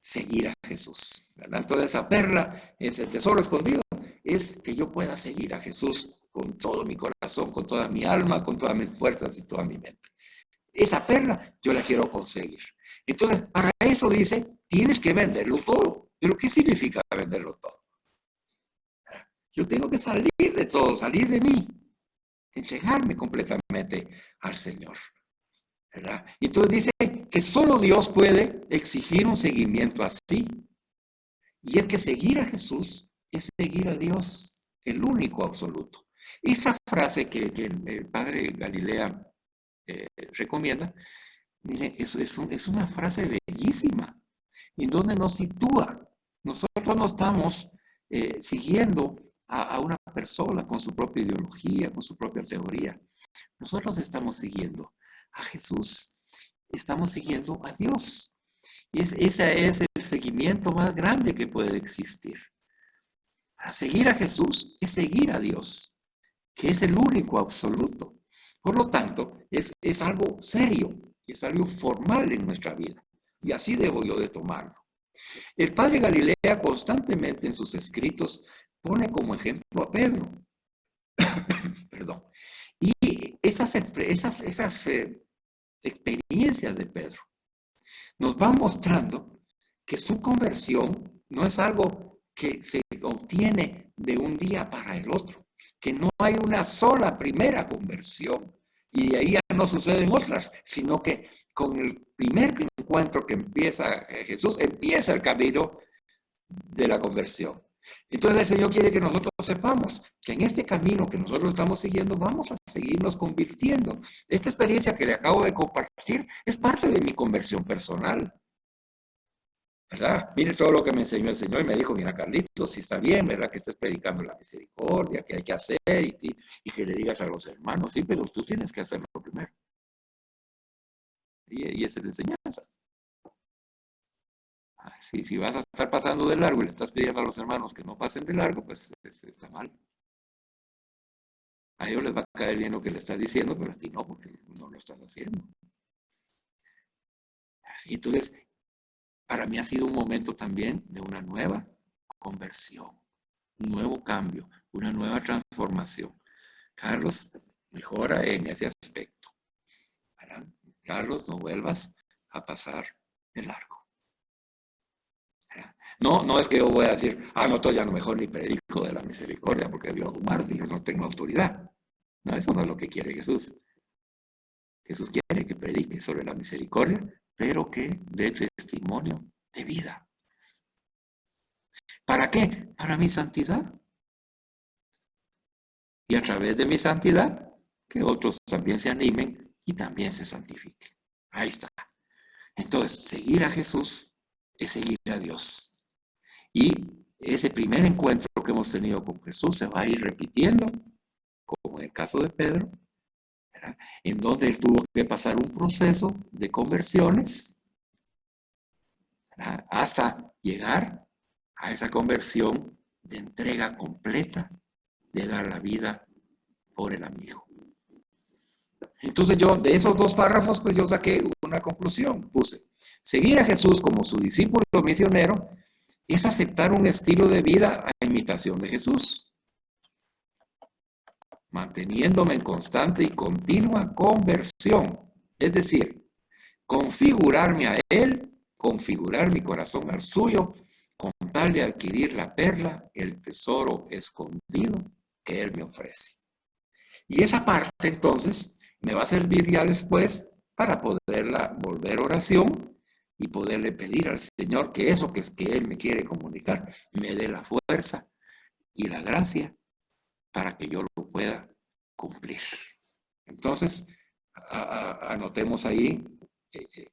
seguir a Jesús, ¿verdad? Entonces esa perla, ese tesoro escondido, es que yo pueda seguir a Jesús con todo mi corazón, con toda mi alma, con todas mis fuerzas y toda mi mente. Esa perla yo la quiero conseguir. Entonces, para eso dice, tienes que venderlo todo. ¿Pero qué significa venderlo todo? Yo tengo que salir de todo, salir de mí, entregarme completamente al Señor, ¿verdad? Y entonces dice que solo Dios puede exigir un seguimiento así. Y es que seguir a Jesús es seguir a Dios, el único absoluto. Esta frase que el padre Galilea recomienda, mire, es una frase bellísima, en donde nos sitúa. Nosotros no estamos siguiendo a una persona con su propia ideología, con su propia teoría. Nosotros estamos siguiendo a Jesús, estamos siguiendo a Dios. Ese es el seguimiento más grande que puede existir. A seguir a Jesús es seguir a Dios, que es el único absoluto. Por lo tanto, es algo serio, es algo formal en nuestra vida. Y así debo yo de tomarlo. El padre Galilea constantemente en sus escritos pone como ejemplo a Pedro. Perdón. Y esas experiencias de Pedro nos van mostrando que su conversión no es algo que se obtiene de un día para el otro, que no hay una sola primera conversión y de ahí ya no suceden otras, sino que con el primer encuentro que empieza Jesús, empieza el camino de la conversión. Entonces el Señor quiere que nosotros sepamos que en este camino que nosotros estamos siguiendo vamos a seguirnos convirtiendo. Esta experiencia que le acabo de compartir es parte de mi conversión personal, ¿verdad? Mire todo lo que me enseñó el Señor y me dijo, mira Carlitos, si está bien, ¿verdad? Que estés predicando la misericordia, que hay que hacer y que le digas a los hermanos, sí, pero tú tienes que hacerlo primero. Y esa es la enseñanza. Si vas a estar pasando de largo y le estás pidiendo a los hermanos que no pasen de largo, pues está mal. A ellos les va a caer bien lo que le estás diciendo, pero a ti no, porque no lo estás haciendo. Entonces, para mí ha sido un momento también de una nueva conversión, un nuevo cambio, una nueva transformación. Carlos, Mejora en ese aspecto. ¿Verdad? Carlos, no vuelvas a pasar de largo. ¿Verdad? No es que yo voy a decir, no, entonces ya no mejor ni predico de la misericordia porque Dios es un mártir, no tengo autoridad. No, eso no es lo que quiere Jesús. Jesús quiere que predique sobre la misericordia, pero que dé testimonio de vida. ¿Para qué? Para mi santidad. Y a través de mi santidad, que otros también se animen y también se santifiquen. Ahí está. Entonces, seguir a Jesús es seguir a Dios. Y ese primer encuentro que hemos tenido con Jesús se va a ir repitiendo, como en el caso de Pedro, ¿verdad? En donde él tuvo que pasar un proceso de conversiones, ¿verdad? Hasta llegar a esa conversión de entrega completa, de dar la vida por el amigo. Entonces yo, de esos dos párrafos, pues yo saqué una conclusión. Puse, seguir a Jesús como su discípulo misionero es aceptar un estilo de vida a imitación de Jesús, manteniéndome en constante y continua conversión. Es decir, configurarme a Él, configurar mi corazón al suyo, con tal de adquirir la perla, el tesoro escondido que Él me ofrece. Y esa parte, entonces, me va a servir ya después para poderla volver oración y poderle pedir al Señor que eso que es que Él me quiere comunicar, me dé la fuerza y la gracia para que yo lo pueda cumplir. Entonces, anotemos ahí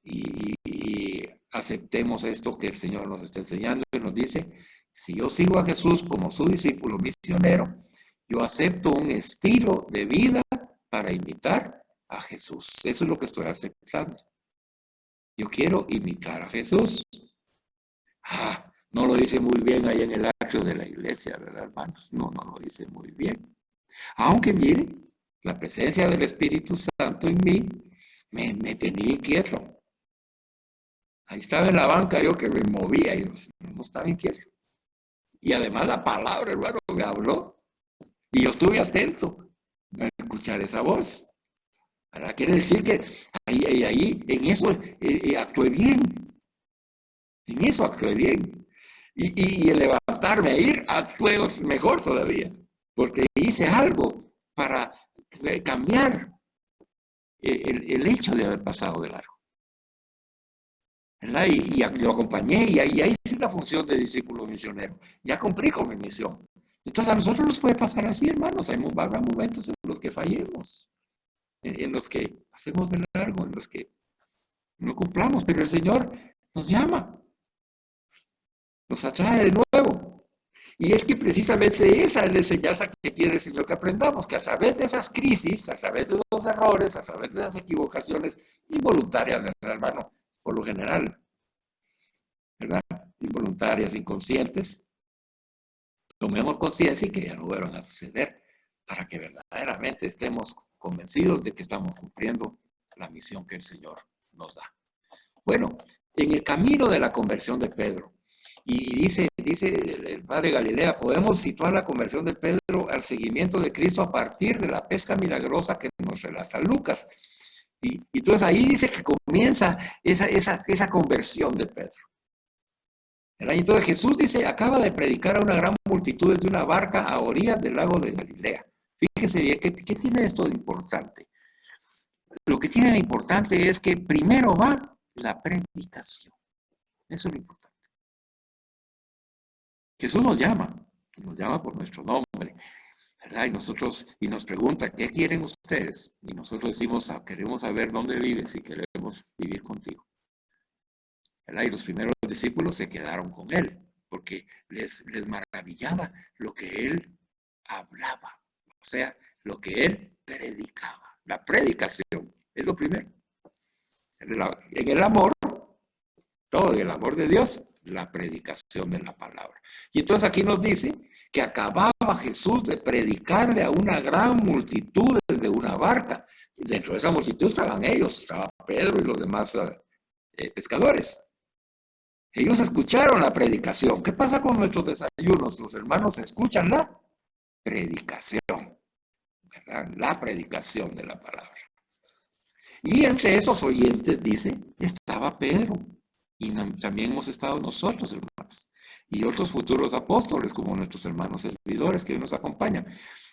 y aceptemos esto que el Señor nos está enseñando y nos dice, si yo sigo a Jesús como su discípulo misionero, yo acepto un estilo de vida para imitar a Jesús. Eso es lo que estoy aceptando. Yo quiero imitar a Jesús. No lo dice muy bien ahí en el atrio de la iglesia, ¿verdad, hermanos? No lo dice muy bien. Aunque miren, la presencia del Espíritu Santo en mí me tenía inquieto. Ahí estaba en la banca yo que me movía y no estaba inquieto. Y además la palabra, hermano, me habló. Y yo estuve atento a escuchar esa voz. ¿Verdad? Quiere decir que ahí en eso actué bien. En eso actué bien. Y el levantarme a ir, actué mejor todavía. Porque hice algo para cambiar el hecho de haber pasado de largo. ¿Verdad? Y lo acompañé y ahí hice la función de discípulo misionero. Ya cumplí con mi misión. Entonces a nosotros nos puede pasar así, hermanos. Habrá momentos en los que fallemos, en los que pasemos de largo, en los que no cumplamos, pero el Señor nos llama, nos atrae de nuevo. Y es que precisamente esa es la enseñanza que quiere el Señor que aprendamos, que a través de esas crisis, a través de los errores, a través de esas equivocaciones involuntarias, ¿verdad, hermano? Por lo general, ¿verdad? Involuntarias, inconscientes, tomemos conciencia y que ya no vuelvan a suceder para que verdaderamente estemos convencidos de que estamos cumpliendo la misión que el Señor nos da. Bueno, en el camino de la conversión de Pedro, y dice el padre Galilea, podemos situar la conversión de Pedro al seguimiento de Cristo a partir de la pesca milagrosa que nos relata Lucas. Y entonces ahí dice que comienza esa conversión de Pedro. Entonces Jesús dice, acaba de predicar a una gran multitud desde una barca a orillas del lago de Galilea. Fíjese bien, ¿qué tiene esto de importante? Lo que tiene de importante es que primero va la predicación. Eso es lo importante. Jesús nos llama por nuestro nombre, ¿verdad? Y nos pregunta, ¿qué quieren ustedes? Y nosotros decimos, queremos saber dónde vives y queremos vivir contigo. ¿Verdad? Y los primeros discípulos se quedaron con él, porque les maravillaba lo que él hablaba, o sea, lo que él predicaba. La predicación es lo primero. En el amor, todo en el amor de Dios, la predicación de la palabra. Y entonces aquí nos dice que acababa Jesús de predicarle a una gran multitud desde una barca. Y dentro de esa multitud estaban ellos, estaba Pedro y los demás pescadores. Ellos escucharon la predicación. ¿Qué pasa con nuestros desayunos? Los hermanos escuchan la predicación, La predicación de la palabra. Y entre esos oyentes, dice, estaba Pedro. Y también hemos estado nosotros, hermanos. Y otros futuros apóstoles, como nuestros hermanos servidores que hoy nos acompañan.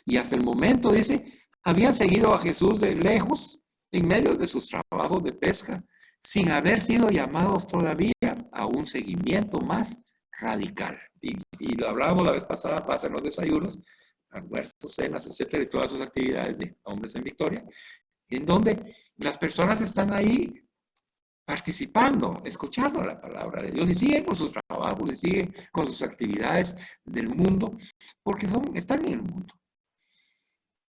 Y hasta el momento, dice, habían seguido a Jesús de lejos, en medio de sus trabajos de pesca, sin haber sido llamados todavía a un seguimiento más radical. Y lo hablábamos la vez pasada, pasan los desayunos, almuerzos, cenas, etcétera, y todas sus actividades de Hombres en Victoria, en donde las personas están ahí participando, escuchando la palabra de Dios y siguen con sus trabajos y siguen con sus actividades del mundo, porque están en el mundo.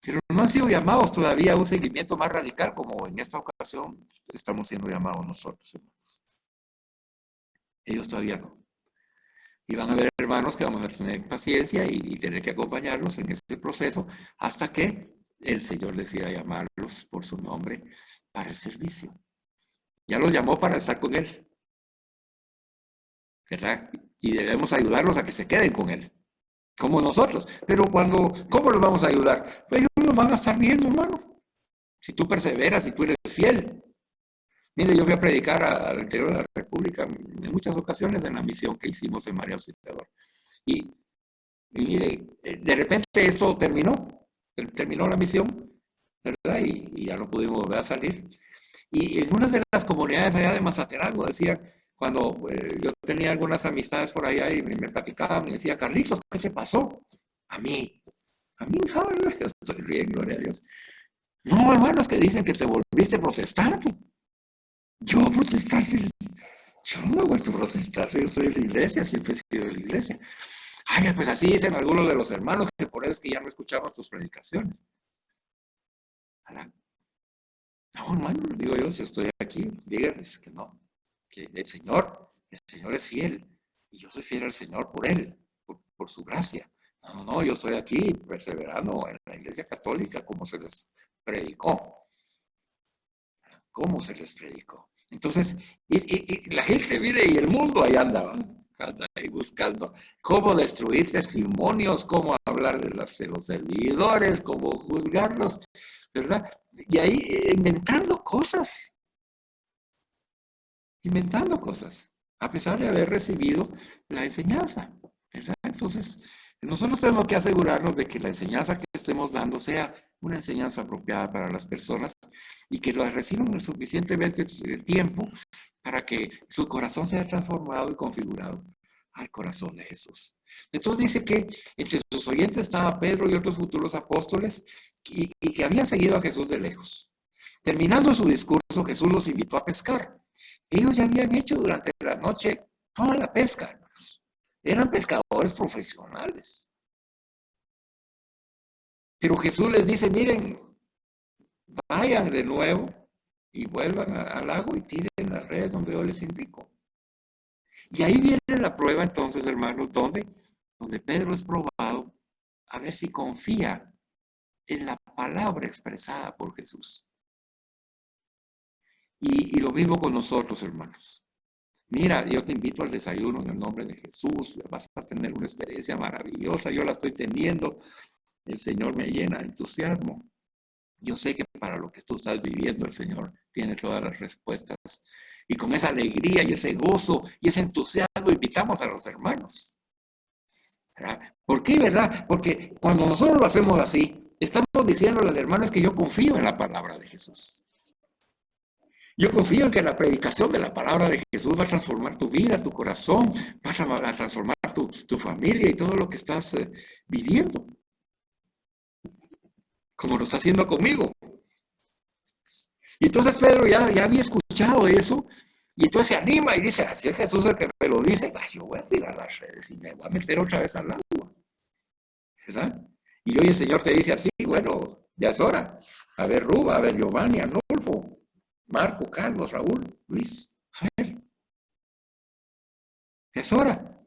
Pero no han sido llamados todavía a un seguimiento más radical como en esta ocasión estamos siendo llamados nosotros, hermanos. Ellos todavía no. Y van a haber hermanos que vamos a tener paciencia y tener que acompañarlos en este proceso hasta que el Señor decida llamarlos por su nombre para el servicio. Ya los llamó para estar con Él, ¿verdad? Y debemos ayudarlos a que se queden con Él, como nosotros. Pero ¿cómo los vamos a ayudar? Pues ellos nos van a estar viendo, hermano. Si tú perseveras, si tú eres fiel. Mire, yo fui a predicar al interior de la República en muchas ocasiones en la misión que hicimos en María Auxiliadora. Y mire, de repente esto terminó la misión, ¿verdad? Y ya no pudimos volver a salir. Y en una de las comunidades allá de Mazatenango decían, cuando yo tenía algunas amistades por allá y me platicaban, me decía, Carlitos, ¿qué te pasó? A mí nada, yo estoy bien, gloria a Dios. No, hermanos, que dicen que te volviste protestante. Yo protestante, yo no me he vuelto protestante, yo estoy en la iglesia, siempre he sido de la iglesia. Ay, pues así dicen algunos de los hermanos, que por eso es que ya no escuchamos tus predicaciones. No, hermano, les digo yo, si estoy aquí, díganles que no, que el Señor es fiel, y yo soy fiel al Señor por Él, por su gracia. No, yo estoy aquí perseverando en la iglesia católica como se les predicó. ¿Cómo se les predicó? Entonces, y la gente, mire, y el mundo ahí anda ahí buscando cómo destruir testimonios, cómo hablar de los servidores, cómo juzgarlos, ¿verdad? Y ahí inventando cosas, a pesar de haber recibido la enseñanza, ¿verdad? Entonces, nosotros tenemos que asegurarnos de que la enseñanza que estemos dando sea una enseñanza apropiada para las personas y que la reciban el suficientemente tiempo para que su corazón sea transformado y configurado al corazón de Jesús. Entonces dice que entre sus oyentes estaba Pedro y otros futuros apóstoles y que habían seguido a Jesús de lejos. Terminando su discurso, Jesús los invitó a pescar. Ellos ya habían hecho durante la noche toda la pesca, hermanos. Eran pescadores profesionales. Pero Jesús les dice, miren, vayan de nuevo y vuelvan al lago y tiren las redes donde yo les indico. Y ahí viene la prueba entonces, hermanos, donde Pedro es probado a ver si confía en la palabra expresada por Jesús. Y lo mismo con nosotros, hermanos. Mira, yo te invito al desayuno en el nombre de Jesús. Vas a tener una experiencia maravillosa. Yo la estoy teniendo. El Señor me llena de entusiasmo. Yo sé que para lo que tú estás viviendo, el Señor tiene todas las respuestas. Y con esa alegría y ese gozo y ese entusiasmo invitamos a los hermanos. ¿Verdad? ¿Por qué, verdad? Porque cuando nosotros lo hacemos así, estamos diciéndole al hermano que yo confío en la palabra de Jesús. Yo confío en que la predicación de la palabra de Jesús va a transformar tu vida, tu corazón, va a transformar tu familia y todo lo que estás viviendo. Como lo está haciendo conmigo. Y entonces Pedro ya había escuchado eso, y entonces se anima y dice, así es Jesús el que me lo dice, yo voy a tirar las redes y me voy a meter otra vez al agua. ¿Verdad? Y hoy el Señor te dice a ti, bueno, ya es hora. A ver, Ruba, a ver, Giovanni, Arnulfo, Marco, Carlos, Raúl, Luis, a ver. Es hora.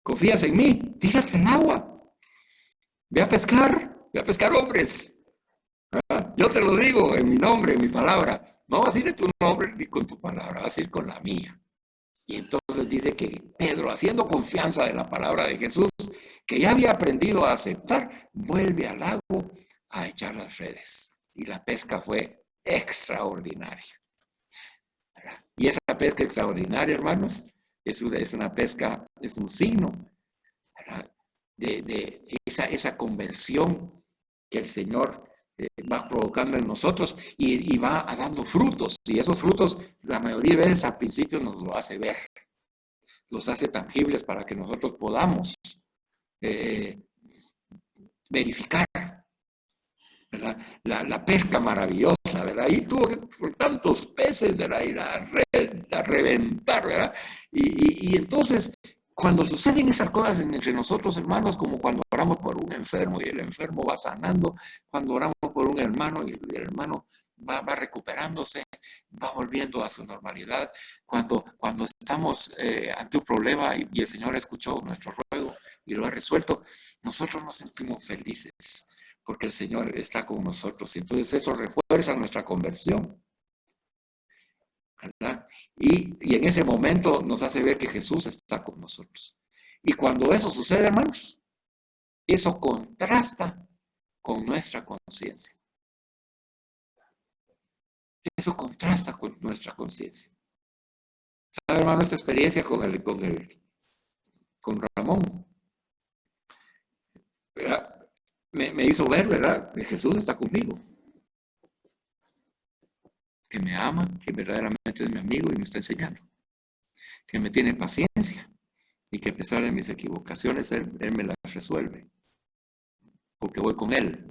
Confías en mí, tírate al agua. Ve a pescar hombres. Yo te lo digo en mi nombre, en mi palabra. No vas a ir en tu nombre ni con tu palabra, vas a ir con la mía. Y entonces dice que Pedro, haciendo confianza de la palabra de Jesús, que ya había aprendido a aceptar, vuelve al lago a echar las redes. Y la pesca fue extraordinaria. Y esa pesca extraordinaria, hermanos, es una pesca, es un signo, ¿verdad?, de esa conversión que el Señor va provocando en nosotros y va dando frutos. Y esos frutos, la mayoría de veces al principio nos lo hace ver, los hace tangibles para que nosotros podamos verificar, ¿verdad? La pesca maravillosa, ¿verdad? Y tuvo tantos peces, ¿verdad? Y la red a reventar, ¿verdad? Y entonces, cuando suceden esas cosas entre nosotros, hermanos, como cuando oramos por un enfermo y el enfermo va sanando, cuando oramos por un hermano y el hermano va recuperándose, va volviendo a su normalidad, cuando estamos ante un problema y el Señor escuchó nuestro ruego y lo ha resuelto, nosotros nos sentimos felices porque el Señor está con nosotros. Y entonces eso refuerza nuestra conversión, ¿verdad? Y en ese momento nos hace ver que Jesús está con nosotros. Y cuando eso sucede, hermanos, eso contrasta con nuestra conciencia. Eso contrasta con nuestra conciencia. ¿Sabe, hermano, esta experiencia con Ramón? Me hizo ver, ¿verdad?, que Jesús está conmigo, que me ama, que verdaderamente es mi amigo y me está enseñando, que me tiene paciencia y que a pesar de mis equivocaciones, Él me las resuelve, porque voy con Él.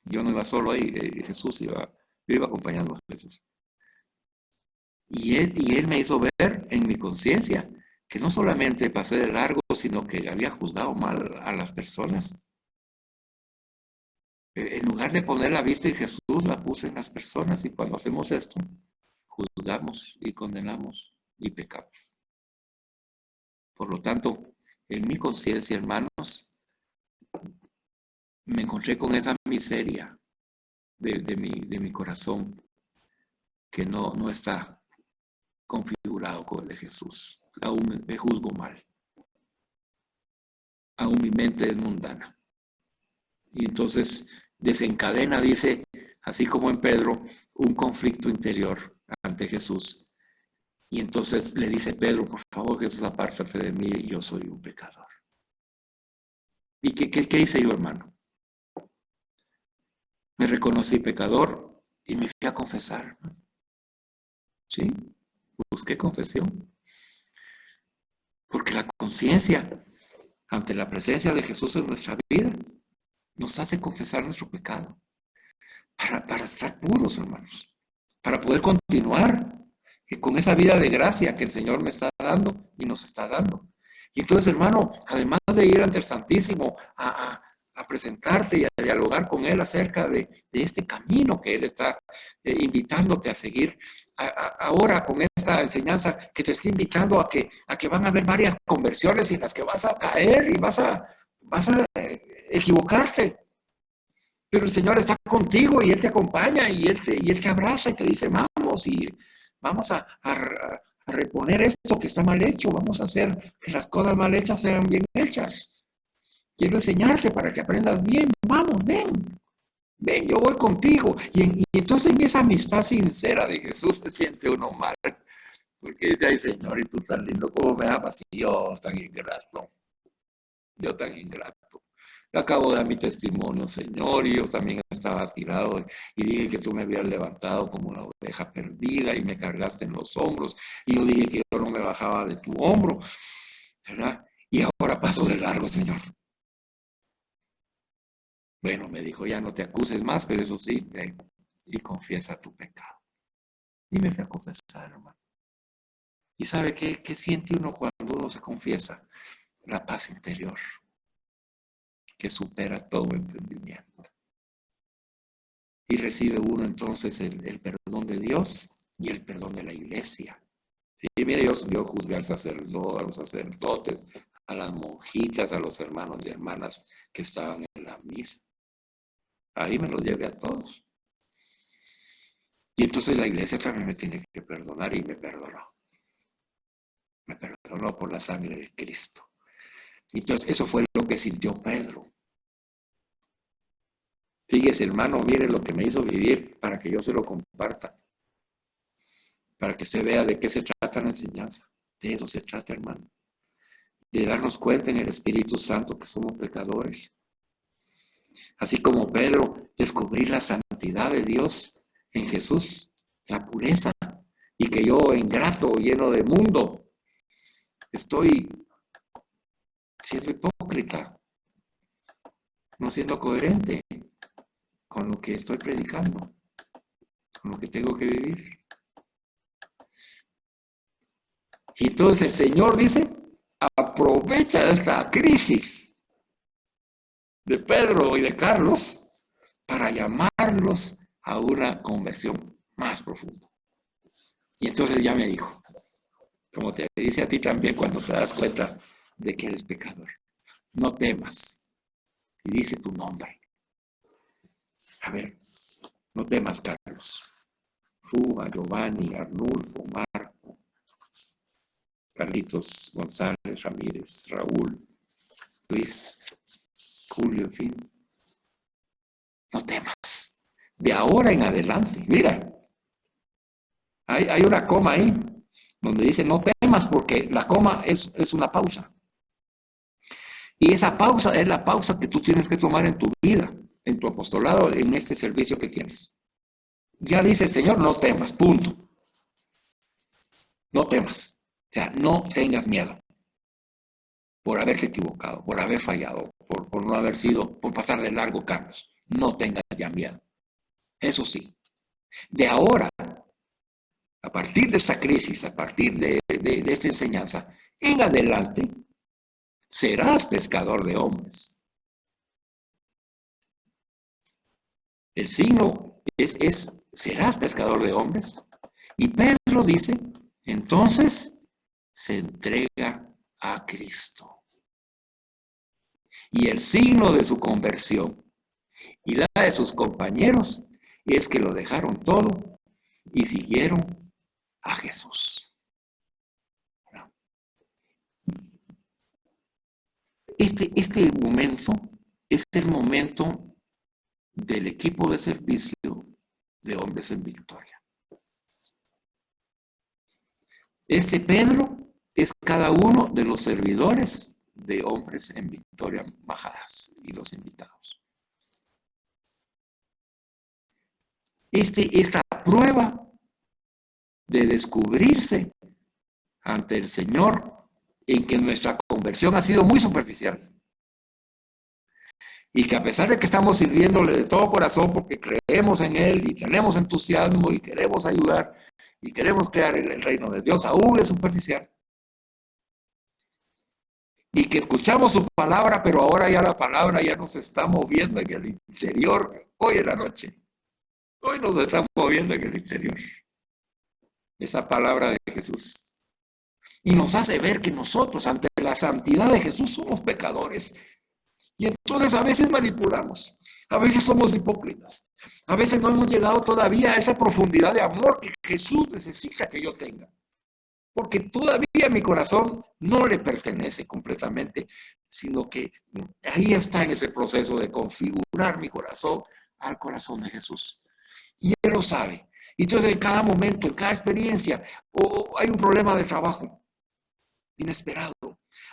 Yo no iba solo ahí, yo iba acompañando a Jesús. Y él me hizo ver en mi conciencia que no solamente pasé de largo, sino que había juzgado mal a las personas. En lugar de poner la vista en Jesús, la puse en las personas, y cuando hacemos esto, juzgamos y condenamos y pecamos. Por lo tanto, en mi conciencia, hermanos, me encontré con esa miseria de mi corazón que no está configurado con el de Jesús. Aún me juzgo mal. Aún mi mente es mundana. Y entonces desencadena, dice, así como en Pedro, un conflicto interior ante Jesús. Y entonces le dice Pedro: por favor, Jesús, apártate de mí, yo soy un pecador. ¿Y qué hice yo, hermano? Me reconocí pecador y me fui a confesar. ¿Sí? Busqué confesión. Porque la conciencia ante la presencia de Jesús en nuestra vida nos hace confesar nuestro pecado. Para estar puros, hermanos. Para poder continuar con esa vida de gracia que el Señor me está dando y nos está dando. Y entonces, hermano, además de ir ante el Santísimo a presentarte y a dialogar con Él acerca de este camino que Él está invitándote a seguir, ahora con esta enseñanza que te está invitando a que van a haber varias conversiones en las que vas a caer y vas a equivocarte. Pero el Señor está contigo y Él te acompaña y Él te abraza y te dice: vamos, y vamos a reponer esto que está mal hecho, vamos a hacer que las cosas mal hechas sean bien hechas. Quiero enseñarte para que aprendas bien. Vamos, ven, yo voy contigo. Y entonces en esa amistad sincera de Jesús se siente uno mal, porque dice: ay, Señor, y tú tan lindo, ¿cómo me amas? Y yo tan ingrato, Yo acabo de dar mi testimonio, Señor, y yo también estaba tirado y dije que tú me habías levantado como una oveja perdida y me cargaste en los hombros. Y yo dije que yo no me bajaba de tu hombro, ¿verdad? Y ahora paso de largo, Señor. Bueno, me dijo: ya no te acuses más, pero eso sí, ven y confiesa tu pecado. Y me fui a confesar, hermano. ¿Y sabe qué siente uno cuando uno se confiesa? La paz interior, que supera todo entendimiento. Y recibe uno entonces el perdón de Dios y el perdón de la iglesia. Sí, mire, yo juzgué al sacerdote, a los sacerdotes, a las monjitas, a los hermanos y hermanas que estaban en la misa. Ahí me los llevé a todos. Y entonces la iglesia también me tiene que perdonar, y me perdonó. Me perdonó por la sangre de Cristo. Entonces eso fue lo que sintió Pedro. Fíjese, hermano, mire lo que me hizo vivir para que yo se lo comparta. Para que usted vea de qué se trata la enseñanza. De eso se trata, hermano. De darnos cuenta en el Espíritu Santo que somos pecadores. Así como Pedro, descubrir la santidad de Dios en Jesús, la pureza, y que yo, ingrato, lleno de mundo, estoy siendo hipócrita, no siendo coherente con lo que estoy predicando, con lo que tengo que vivir. Y entonces el Señor dice, aprovecha esta crisis de Pedro y de Carlos para llamarlos a una conversión más profunda. Y entonces ya me dijo, como te dice a ti también cuando te das cuenta de que eres pecador, no temas. Y dice tu nombre. A ver, no temas, Carlos. Ruba, Giovanni, Arnulfo, Marco, Carlitos, González, Ramírez, Raúl, Luis, Julio, en fin. No temas. De ahora en adelante, mira, hay una coma ahí donde dice no temas, porque la coma es una pausa. Y esa pausa es la pausa que tú tienes que tomar en tu vida, en tu apostolado, en este servicio que tienes. Ya dice el Señor, no temas, punto. No temas. O sea, no tengas miedo por haberte equivocado, por haber fallado, por no haber sido, por pasar de largo, Carlos. No tengas ya miedo. Eso sí, de ahora, a partir de esta crisis, a partir de esta enseñanza, en adelante, serás pescador de hombres. El signo serás pescador de hombres. Y Pedro dice, entonces se entrega a Cristo. Y el signo de su conversión y la de sus compañeros es que lo dejaron todo y siguieron a Jesús. Este momento es el momento del equipo de servicio de Hombres en Victoria. Este Pedro es cada uno de los servidores de Hombres en Victoria Majadas y los invitados. Esta prueba de descubrirse ante el Señor en que nuestra conversión ha sido muy superficial y que a pesar de que estamos sirviéndole de todo corazón porque creemos en Él y tenemos entusiasmo y queremos ayudar y queremos crear el reino de Dios, aún es superficial. Y que escuchamos su palabra, pero ahora ya la palabra ya nos está moviendo en el interior, hoy en la noche. Hoy nos está moviendo en el interior. Esa palabra de Jesús. Y nos hace ver que nosotros, ante la santidad de Jesús, somos pecadores. Y entonces a veces manipulamos, a veces somos hipócritas, a veces no hemos llegado todavía a esa profundidad de amor que Jesús necesita que yo tenga. Porque todavía mi corazón no le pertenece completamente, sino que ahí está en ese proceso de configurar mi corazón al corazón de Jesús. Y Él lo sabe. Entonces en cada momento, en cada experiencia, hay un problema de trabajo inesperado,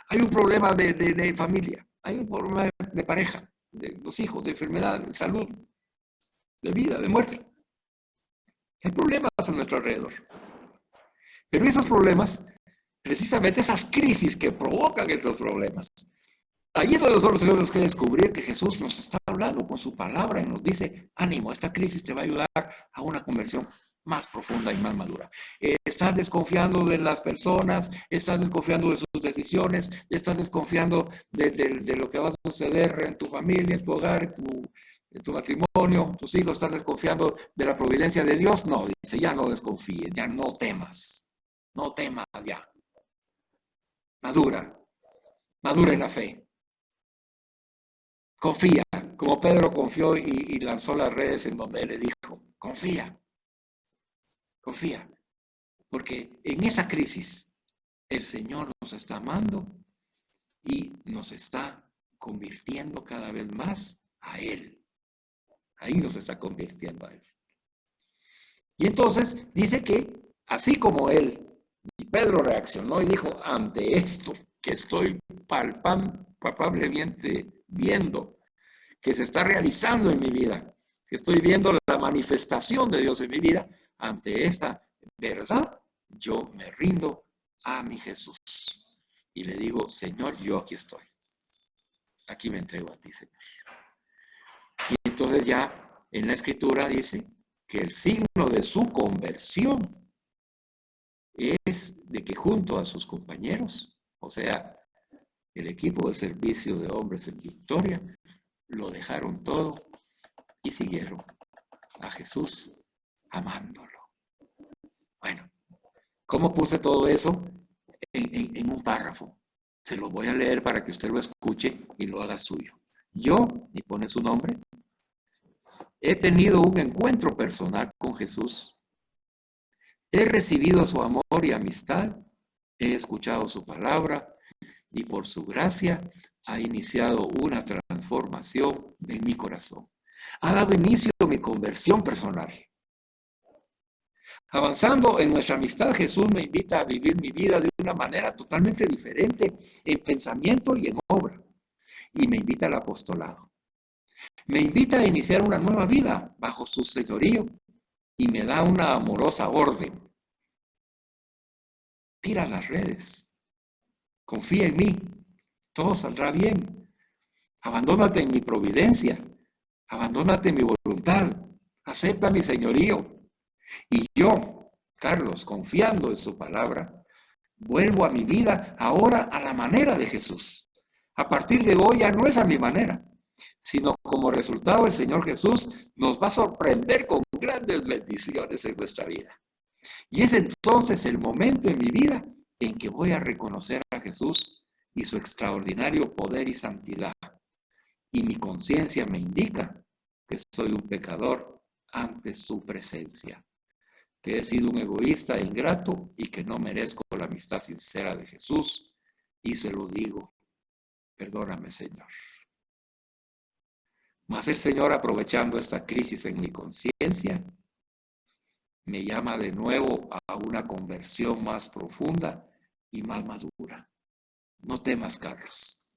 hay un problema de familia, hay un problema de pareja, de los hijos, de enfermedad, de salud, de vida, de muerte. Hay problemas a nuestro alrededor. Pero esos problemas, precisamente esas crisis que provocan estos problemas, ahí es donde nosotros tenemos que descubrir que Jesús nos está hablando con su palabra y nos dice, ánimo, esta crisis te va a ayudar a una conversión más profunda y más madura. Estás desconfiando de las personas, estás desconfiando de sus decisiones, estás desconfiando de lo que va a suceder en tu familia, en tu hogar, en tu matrimonio, tus hijos, estás desconfiando de la providencia de Dios. No, dice, ya no desconfíes, ya no temas, no temas ya. Madura en la fe. Confía, como Pedro confió y lanzó las redes en donde él le dijo, confía, porque en esa crisis el Señor nos está amando y nos está convirtiendo cada vez más a Él. Ahí nos está convirtiendo a Él. Y entonces dice que así como Él, y Pedro reaccionó y dijo, ante esto que estoy palpablemente viendo, que se está realizando en mi vida, que estoy viendo la manifestación de Dios en mi vida, ante esta verdad, yo me rindo a mi Jesús. Y le digo, Señor, yo aquí estoy. Aquí me entrego a ti, Señor. Y entonces ya en la Escritura dice que el signo de su conversión es de que junto a sus compañeros, o sea, el equipo de servicio de hombres en Victoria, lo dejaron todo y siguieron a Jesús amándolo. Bueno, ¿cómo puse todo eso en un párrafo? Se lo voy a leer para que usted lo escuche y lo haga suyo. Yo, y pone su nombre, he tenido un encuentro personal con Jesús. He recibido su amor y amistad. He escuchado su palabra y por su gracia ha iniciado una transformación en mi corazón. Ha dado inicio a mi conversión personal. Avanzando en nuestra amistad, Jesús me invita a vivir mi vida de una manera totalmente diferente en pensamiento y en obra. Y me invita al apostolado. Me invita a iniciar una nueva vida bajo su señorío y me da una amorosa orden. Tira las redes. Confía en mí. Todo saldrá bien. Abandónate en mi providencia. Abandónate en mi voluntad. Acepta mi señorío. Y yo, Carlos, confiando en su palabra, vuelvo a mi vida ahora a la manera de Jesús. A partir de hoy ya no es a mi manera, sino como resultado el Señor Jesús nos va a sorprender con grandes bendiciones en nuestra vida. Y es entonces el momento en mi vida en que voy a reconocer a Jesús y su extraordinario poder y santidad. Y mi conciencia me indica que soy un pecador ante su presencia, que he sido un egoísta e ingrato y que no merezco la amistad sincera de Jesús. Y se lo digo, perdóname, Señor. Mas el Señor, aprovechando esta crisis en mi conciencia, me llama de nuevo a una conversión más profunda y más madura. No temas, Carlos.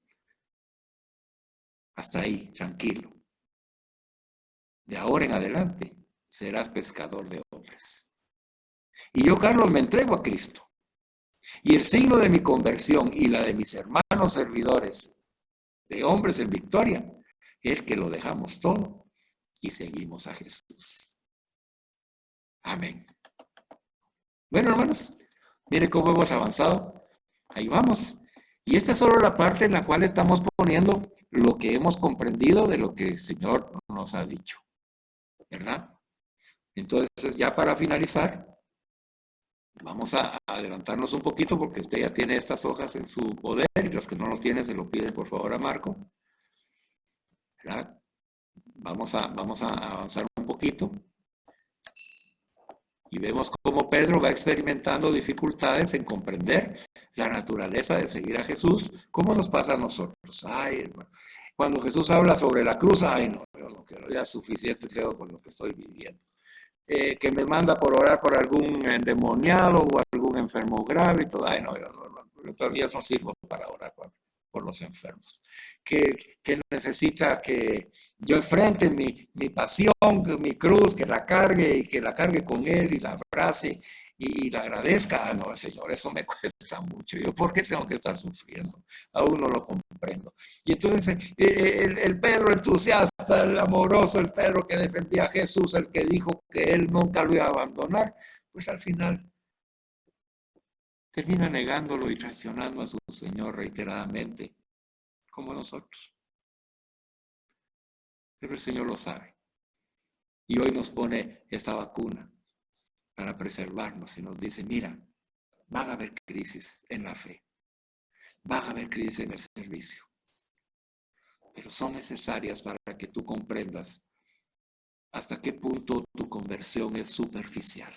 Hasta ahí, tranquilo. De ahora en adelante serás pescador de hombres. Y yo, Carlos, me entrego a Cristo. Y el signo de mi conversión y la de mis hermanos servidores de hombres en Victoria es que lo dejamos todo y seguimos a Jesús. Amén. Bueno, hermanos, miren cómo hemos avanzado. Ahí vamos. Y esta es solo la parte en la cual estamos poniendo lo que hemos comprendido de lo que el Señor nos ha dicho, ¿verdad? Entonces, ya para finalizar, vamos a adelantarnos un poquito porque usted ya tiene estas hojas en su poder y los que no lo tienen se lo piden por favor a Marco, ¿verdad? Vamos a avanzar un poquito y vemos cómo Pedro va experimentando dificultades en comprender la naturaleza de seguir a Jesús. ¿Cómo nos pasa a nosotros? Ay, hermano, cuando Jesús habla sobre la cruz, ay, no, yo no quiero, ya es suficiente creo con lo que estoy viviendo. Que me manda por orar por algún endemoniado o algún enfermo grave y todo, ay, no, yo todavía no sirvo para orar por los enfermos. Que necesita que yo enfrente mi pasión, mi cruz, que la cargue y que la cargue con él y la abrace y la agradezca. Ah, no, Señor, eso me cuesta mucho. Yo, ¿por qué tengo que estar sufriendo? Aún no lo comprendo. Y entonces el Pedro entusiasta, el amoroso, el Pedro que defendía a Jesús, el que dijo que él nunca lo iba a abandonar, pues al final termina negándolo y traicionando a su Señor reiteradamente, como nosotros. Pero el Señor lo sabe. Y hoy nos pone esta vacuna para preservarnos y nos dice, mira, van a haber crisis en la fe, van a haber crisis en el servicio, pero son necesarias para que tú comprendas hasta qué punto tu conversión es superficial.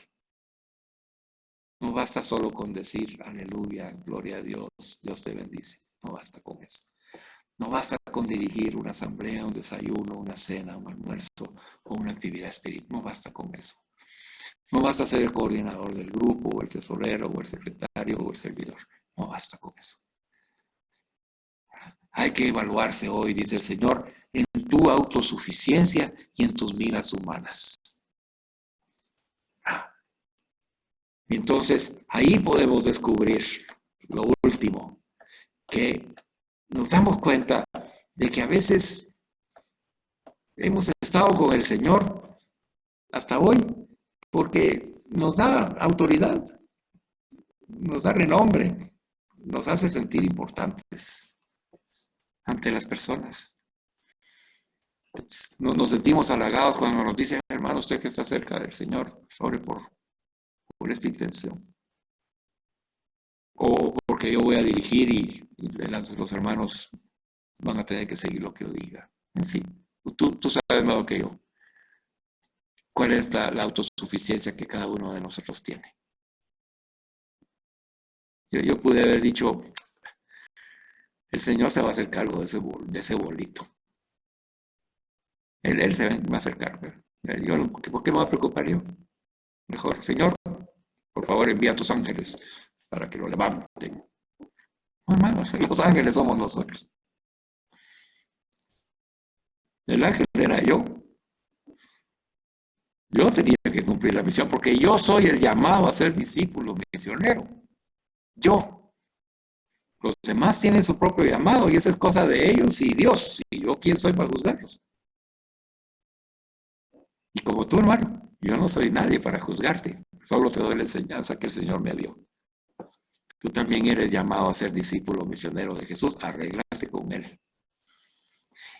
No basta solo con decir, aleluya, gloria a Dios, Dios te bendice. No basta con eso. No basta con dirigir una asamblea, un desayuno, una cena, un almuerzo o una actividad espiritual. No basta con eso. No basta ser el coordinador del grupo, o el tesorero, o el secretario, o el servidor. No basta con eso. Hay que evaluarse hoy, dice el Señor, en tu autosuficiencia y en tus miras humanas. Y entonces ahí podemos descubrir lo último, que nos damos cuenta de que a veces hemos estado con el Señor hasta hoy porque nos da autoridad, nos da renombre, nos hace sentir importantes ante las personas. Nos sentimos halagados cuando nos dicen, hermano, usted que está cerca del Señor, ore por esta intención. O porque yo voy a dirigir y los hermanos van a tener que seguir lo que yo diga. En fin, tú sabes mejor que yo cuál es la autosuficiencia que cada uno de nosotros tiene. Yo pude haber dicho, el Señor se va a hacer cargo de ese bolito. Él se va a hacer cargo. ¿Por qué me voy a preocupar yo? Mejor, Señor, por favor envía a tus ángeles para que lo levanten. Hermanos, los ángeles somos nosotros. El ángel era yo. Yo tenía que cumplir la misión porque yo soy el llamado a ser discípulo misionero. Yo. Los demás tienen su propio llamado y esa es cosa de ellos y Dios. ¿Y yo quién soy para juzgarlos? Y como tú, hermano, yo no soy nadie para juzgarte. Solo te doy la enseñanza que el Señor me dio. Tú también eres llamado a ser discípulo misionero de Jesús. Arréglate con Él.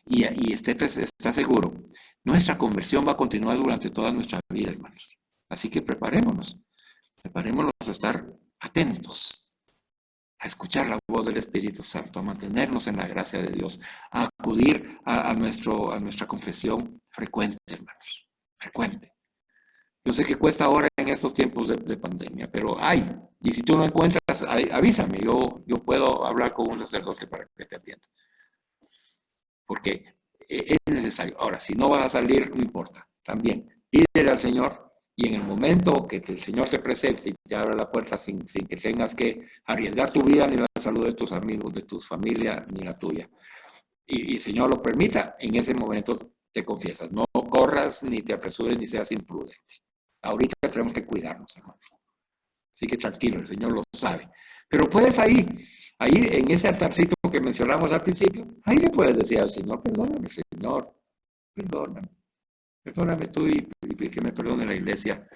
Y está seguro, nuestra conversión va a continuar durante toda nuestra vida, hermanos. Así que preparémonos a estar atentos, a escuchar la voz del Espíritu Santo, a mantenernos en la gracia de Dios, a acudir a nuestra confesión frecuente, hermanos, frecuente. Yo sé que cuesta ahora en estos tiempos de pandemia, pero hay. Y si tú no encuentras, avísame, yo puedo hablar con un sacerdote para que te atienda. Porque es necesario. Ahora, si no vas a salir, no importa. También, pídele al Señor y en el momento que el Señor te presente y te abra la puerta sin que tengas que arriesgar tu vida ni la salud de tus amigos, de tu familia, ni la tuya. Y el Señor lo permita, en ese momento te confiesas. No corras, ni te apresures, ni seas imprudente. Ahorita tenemos que cuidarnos, hermano. Así que tranquilo, el Señor lo sabe. Pero puedes ahí en ese altarcito que mencionamos al principio, ahí le puedes decir al Señor, perdóname, Señor, perdóname tú y que me perdone la iglesia,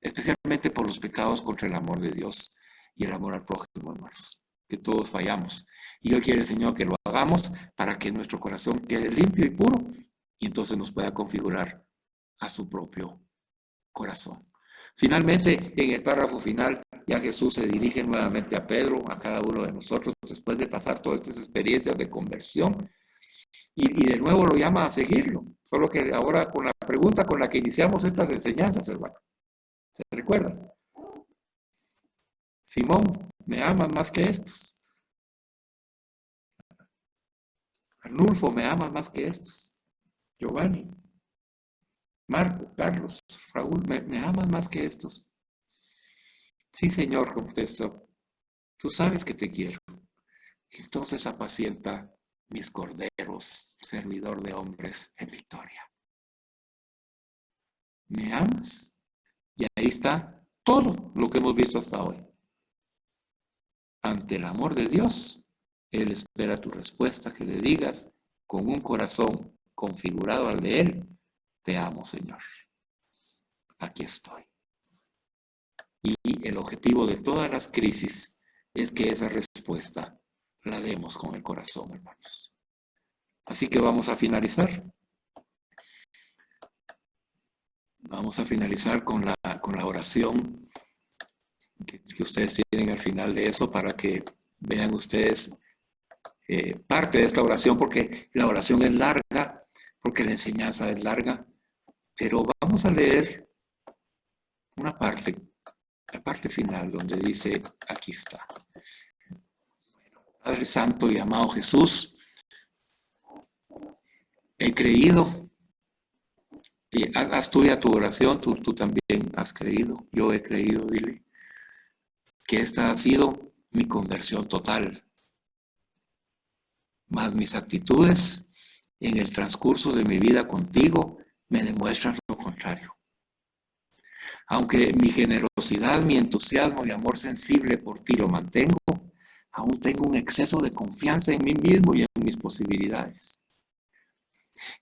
especialmente por los pecados contra el amor de Dios y el amor al prójimo, hermanos, que todos fallamos. Y hoy quiere el Señor que lo hagamos para que nuestro corazón quede limpio y puro y entonces nos pueda configurar a su propio corazón. Finalmente, en el párrafo final, ya Jesús se dirige nuevamente a Pedro, a cada uno de nosotros, después de pasar todas estas experiencias de conversión, y de nuevo lo llama a seguirlo, solo que ahora con la pregunta con la que iniciamos estas enseñanzas, hermano. ¿Se recuerdan? Simón, ¿me amas más que estos? Arnulfo, ¿me amas más que estos? Giovanni, Marco, Carlos, Raúl, ¿me amas más que estos? Sí, Señor, contestó. Tú sabes que te quiero. Entonces apacienta mis corderos, servidor de hombres en victoria. ¿Me amas? Y ahí está todo lo que hemos visto hasta hoy. Ante el amor de Dios, Él espera tu respuesta, que le digas con un corazón configurado al de Él, te amo, Señor. Aquí estoy. Y el objetivo de todas las crisis es que esa respuesta la demos con el corazón, hermanos. Así que vamos a finalizar. Vamos a finalizar con la oración que ustedes tienen al final de eso para que vean ustedes parte de esta oración, porque la oración es larga, porque la enseñanza es larga, pero vamos a leer una parte, la parte final donde dice, aquí está. Padre Santo y amado Jesús, he creído, y haz tuya tu oración, tú también has creído, yo he creído, dile, que esta ha sido mi conversión total, mas mis actitudes en el transcurso de mi vida contigo me demuestran lo contrario. Aunque mi generosidad, mi entusiasmo y amor sensible por ti lo mantengo, aún tengo un exceso de confianza en mí mismo y en mis posibilidades.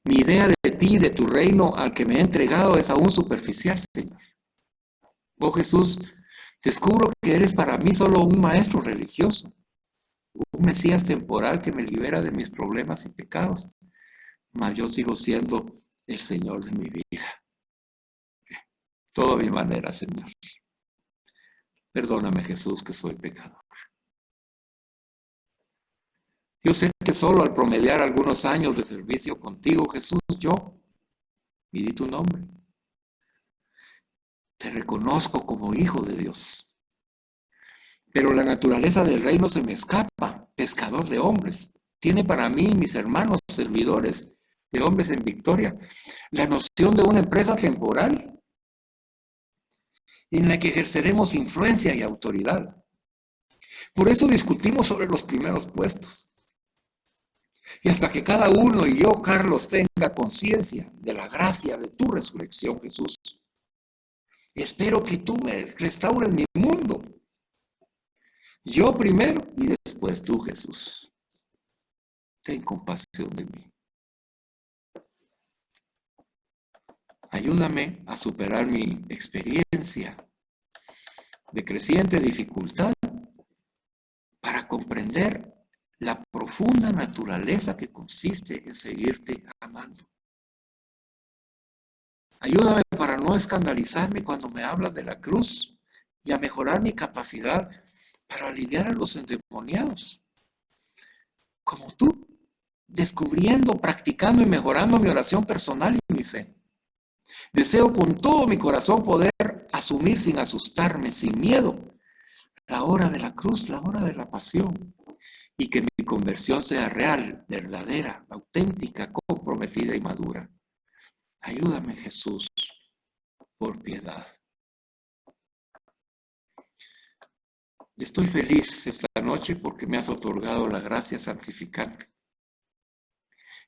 Mi idea de ti y de tu reino al que me he entregado es aún superficial, Señor. Oh Jesús, descubro que eres para mí solo un maestro religioso, un Mesías temporal que me libera de mis problemas y pecados, mas yo sigo siendo el Señor de mi vida. Todo a mi manera, Señor. Perdóname, Jesús, que soy pecador. Yo sé que solo al promediar algunos años de servicio contigo, Jesús, yo, y di tu nombre, te reconozco como hijo de Dios. Pero la naturaleza del reino se me escapa, pescador de hombres. Tiene para mí y mis hermanos servidores de hombres en victoria la noción de una empresa temporal en la que ejerceremos influencia y autoridad. Por eso discutimos sobre los primeros puestos. Y hasta que cada uno y yo, Carlos, tenga conciencia de la gracia de tu resurrección, Jesús, espero que tú me restaures mi mundo. Yo primero y después tú, Jesús. Ten compasión de mí. Ayúdame a superar mi experiencia de creciente dificultad para comprender la profunda naturaleza que consiste en seguirte amando. Ayúdame para no escandalizarme cuando me hablas de la cruz y a mejorar mi capacidad para aliviar a los endemoniados. Como tú, descubriendo, practicando y mejorando mi oración personal y mi fe. Deseo con todo mi corazón poder asumir sin asustarme, sin miedo, la hora de la cruz, la hora de la pasión, y que mi conversión sea real, verdadera, auténtica, comprometida y madura. Ayúdame, Jesús, por piedad. Estoy feliz esta noche porque me has otorgado la gracia santificante.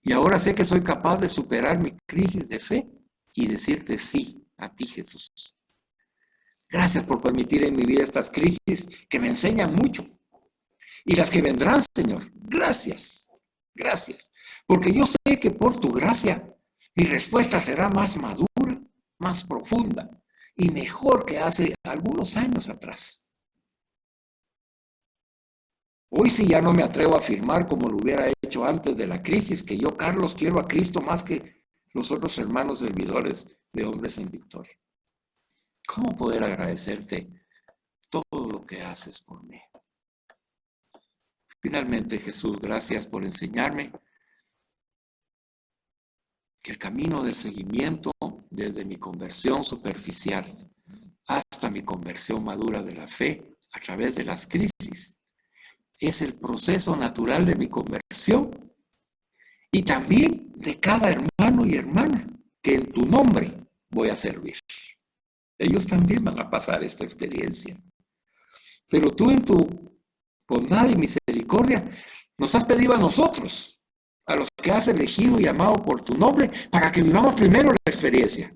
Y ahora sé que soy capaz de superar mi crisis de fe y decirte sí a ti, Jesús. Gracias por permitir en mi vida estas crisis que me enseñan mucho. Y las que vendrán, Señor, gracias, gracias. Porque yo sé que por tu gracia mi respuesta será más madura, más profunda y mejor que hace algunos años atrás. Hoy sí ya no me atrevo a afirmar como lo hubiera hecho antes de la crisis, que yo, Carlos, quiero a Cristo más que los otros hermanos servidores de hombres en victoria. ¿Cómo poder agradecerte todo lo que haces por mí? Finalmente, Jesús, gracias por enseñarme que el camino del seguimiento, desde mi conversión superficial hasta mi conversión madura de la fe, a través de las crisis, es el proceso natural de mi conversión y también de cada hermano y hermana que en tu nombre voy a servir. Ellos también van a pasar esta experiencia. Pero tú en tu bondad y misericordia nos has pedido a nosotros, a los que has elegido y amado por tu nombre, para que vivamos primero la experiencia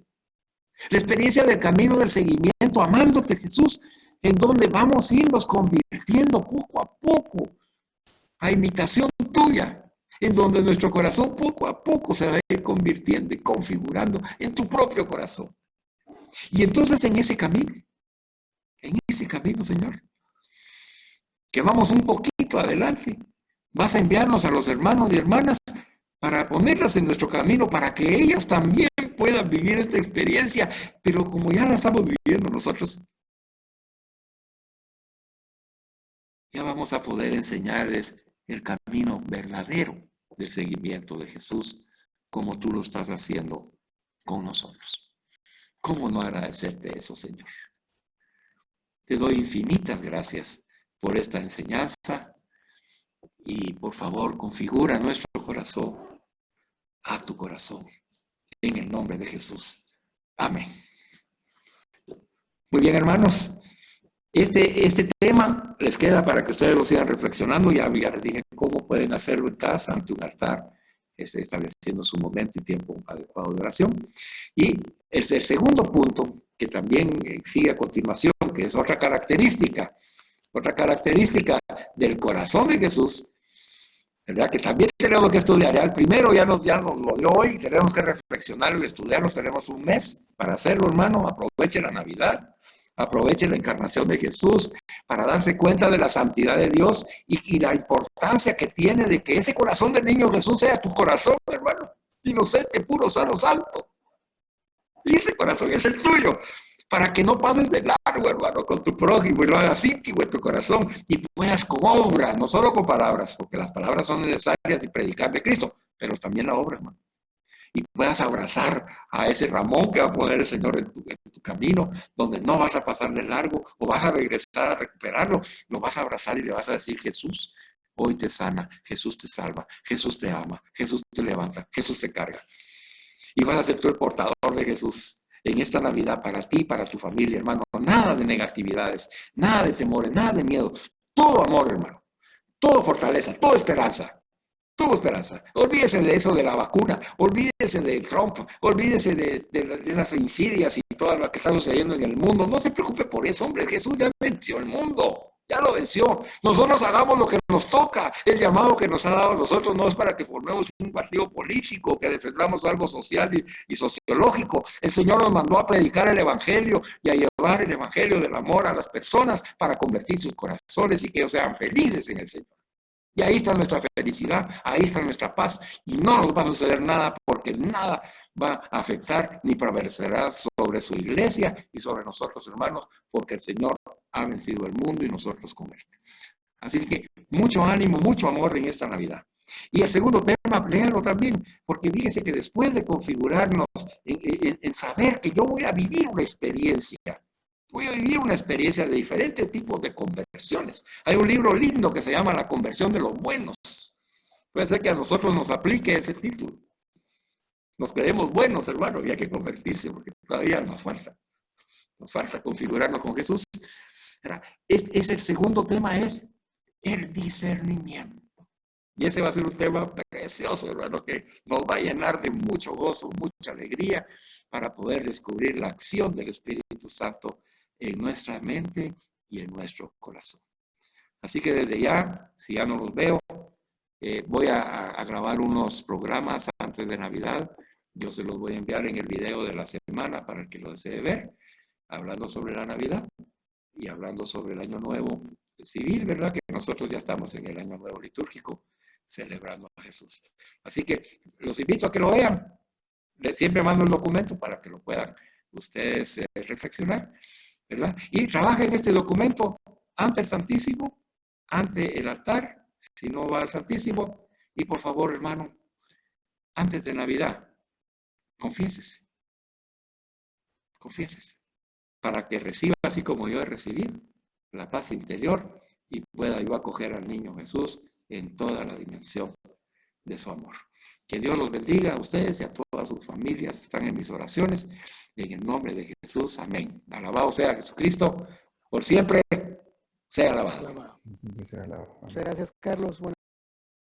del camino del seguimiento, amándote, Jesús, en donde vamos a irnos convirtiendo poco a poco a imitación tuya, en donde nuestro corazón poco a poco se va a ir convirtiendo y configurando en tu propio corazón. Y entonces en ese camino, Señor, que vamos un poquito adelante, vas a enviarnos a los hermanos y hermanas para ponerlas en nuestro camino, para que ellas también puedan vivir esta experiencia, pero como ya la estamos viviendo nosotros, ya vamos a poder enseñarles el camino verdadero del seguimiento de Jesús, como tú lo estás haciendo con nosotros. ¿Cómo no agradecerte eso, Señor? Te doy infinitas gracias por esta enseñanza Y por favor, configura nuestro corazón a tu corazón. En el nombre de Jesús. Amén. Muy bien, hermanos. Este tema les queda para que ustedes lo sigan reflexionando. Ya les dije cómo pueden hacerlo en casa ante un altar, estableciendo su momento y tiempo adecuado de oración. Y el segundo punto, que también sigue a continuación, que es otra característica del corazón de Jesús, ¿verdad? Que también tenemos que estudiar. Ya el primero ya nos lo dio hoy, tenemos que reflexionarlo y estudiarlo. Tenemos un mes para hacerlo, hermano. Aproveche la Navidad, aproveche la encarnación de Jesús para darse cuenta de la santidad de Dios y la importancia que tiene de que ese corazón del niño Jesús sea tu corazón, hermano, inocente, puro, sano, santo. Y ese corazón es el tuyo, para que no pases de largo, hermano, con tu prójimo y lo hagas íntimo en tu corazón y puedas con obras, no solo con palabras, porque las palabras son necesarias y predicar de Cristo, pero también la obra, hermano. Y puedas abrazar a ese Ramón que va a poner el Señor en tu camino, donde no vas a pasar de largo o vas a regresar a recuperarlo, lo vas a abrazar y le vas a decir: Jesús hoy te sana, Jesús te salva, Jesús te ama, Jesús te levanta, Jesús te carga. Y vas a ser tú el portador de Jesús en esta Navidad para ti, para tu familia, hermano. Nada de negatividades, nada de temores, nada de miedo. Todo amor, hermano. Todo fortaleza, toda esperanza. Tuvo esperanza. Olvídese de eso de la vacuna, olvídese de Trump, olvídese de las insidias y todo lo que está sucediendo en el mundo. No se preocupe por eso, hombre. Jesús ya venció el mundo, ya lo venció. Nosotros hagamos lo que nos toca. El llamado que nos ha dado a nosotros no es para que formemos un partido político, que defendamos algo social y sociológico. El Señor nos mandó a predicar el Evangelio y a llevar el Evangelio del amor a las personas para convertir sus corazones y que ellos sean felices en el Señor. Y ahí está nuestra felicidad, ahí está nuestra paz. Y no nos va a suceder nada, porque nada va a afectar ni prevalecerá sobre su iglesia y sobre nosotros, hermanos, porque el Señor ha vencido el mundo y nosotros con él. Así que mucho ánimo, mucho amor en esta Navidad. Y el segundo tema, léalo también, porque fíjese que después de configurarnos en saber que yo voy a vivir una experiencia, voy a vivir una experiencia de diferentes tipos de conversiones. Hay un libro lindo que se llama La conversión de los buenos. Puede ser que a nosotros nos aplique ese título. Nos creemos buenos, hermano, y hay que convertirse porque todavía nos falta configurarnos con Jesús. Es el segundo tema, es el discernimiento. Y ese va a ser un tema precioso, hermano, que nos va a llenar de mucho gozo, mucha alegría para poder descubrir la acción del Espíritu Santo en nuestra mente y en nuestro corazón. Así que desde ya, si ya no los veo, voy a grabar unos programas antes de Navidad. Yo se los voy a enviar en el video de la semana para el que lo desee ver, hablando sobre la Navidad y hablando sobre el Año Nuevo civil, ¿verdad? Que nosotros ya estamos en el Año Nuevo litúrgico, celebrando a Jesús. Así que los invito a que lo vean. Siempre mando el documento para que lo puedan ustedes reflexionar, ¿verdad? Y trabaja en este documento ante el Santísimo, ante el altar, si no va al Santísimo, y por favor, hermano, antes de Navidad, confiésese, para que reciba, así como yo he recibido, la paz interior y pueda yo acoger al niño Jesús en toda la dimensión de su amor. Que Dios los bendiga a ustedes y a todas sus familias. Están en mis oraciones. En el nombre de Jesús. Amén. Alabado sea Jesucristo. Por siempre sea alabado. Sea alabado. Muchas gracias, Carlos.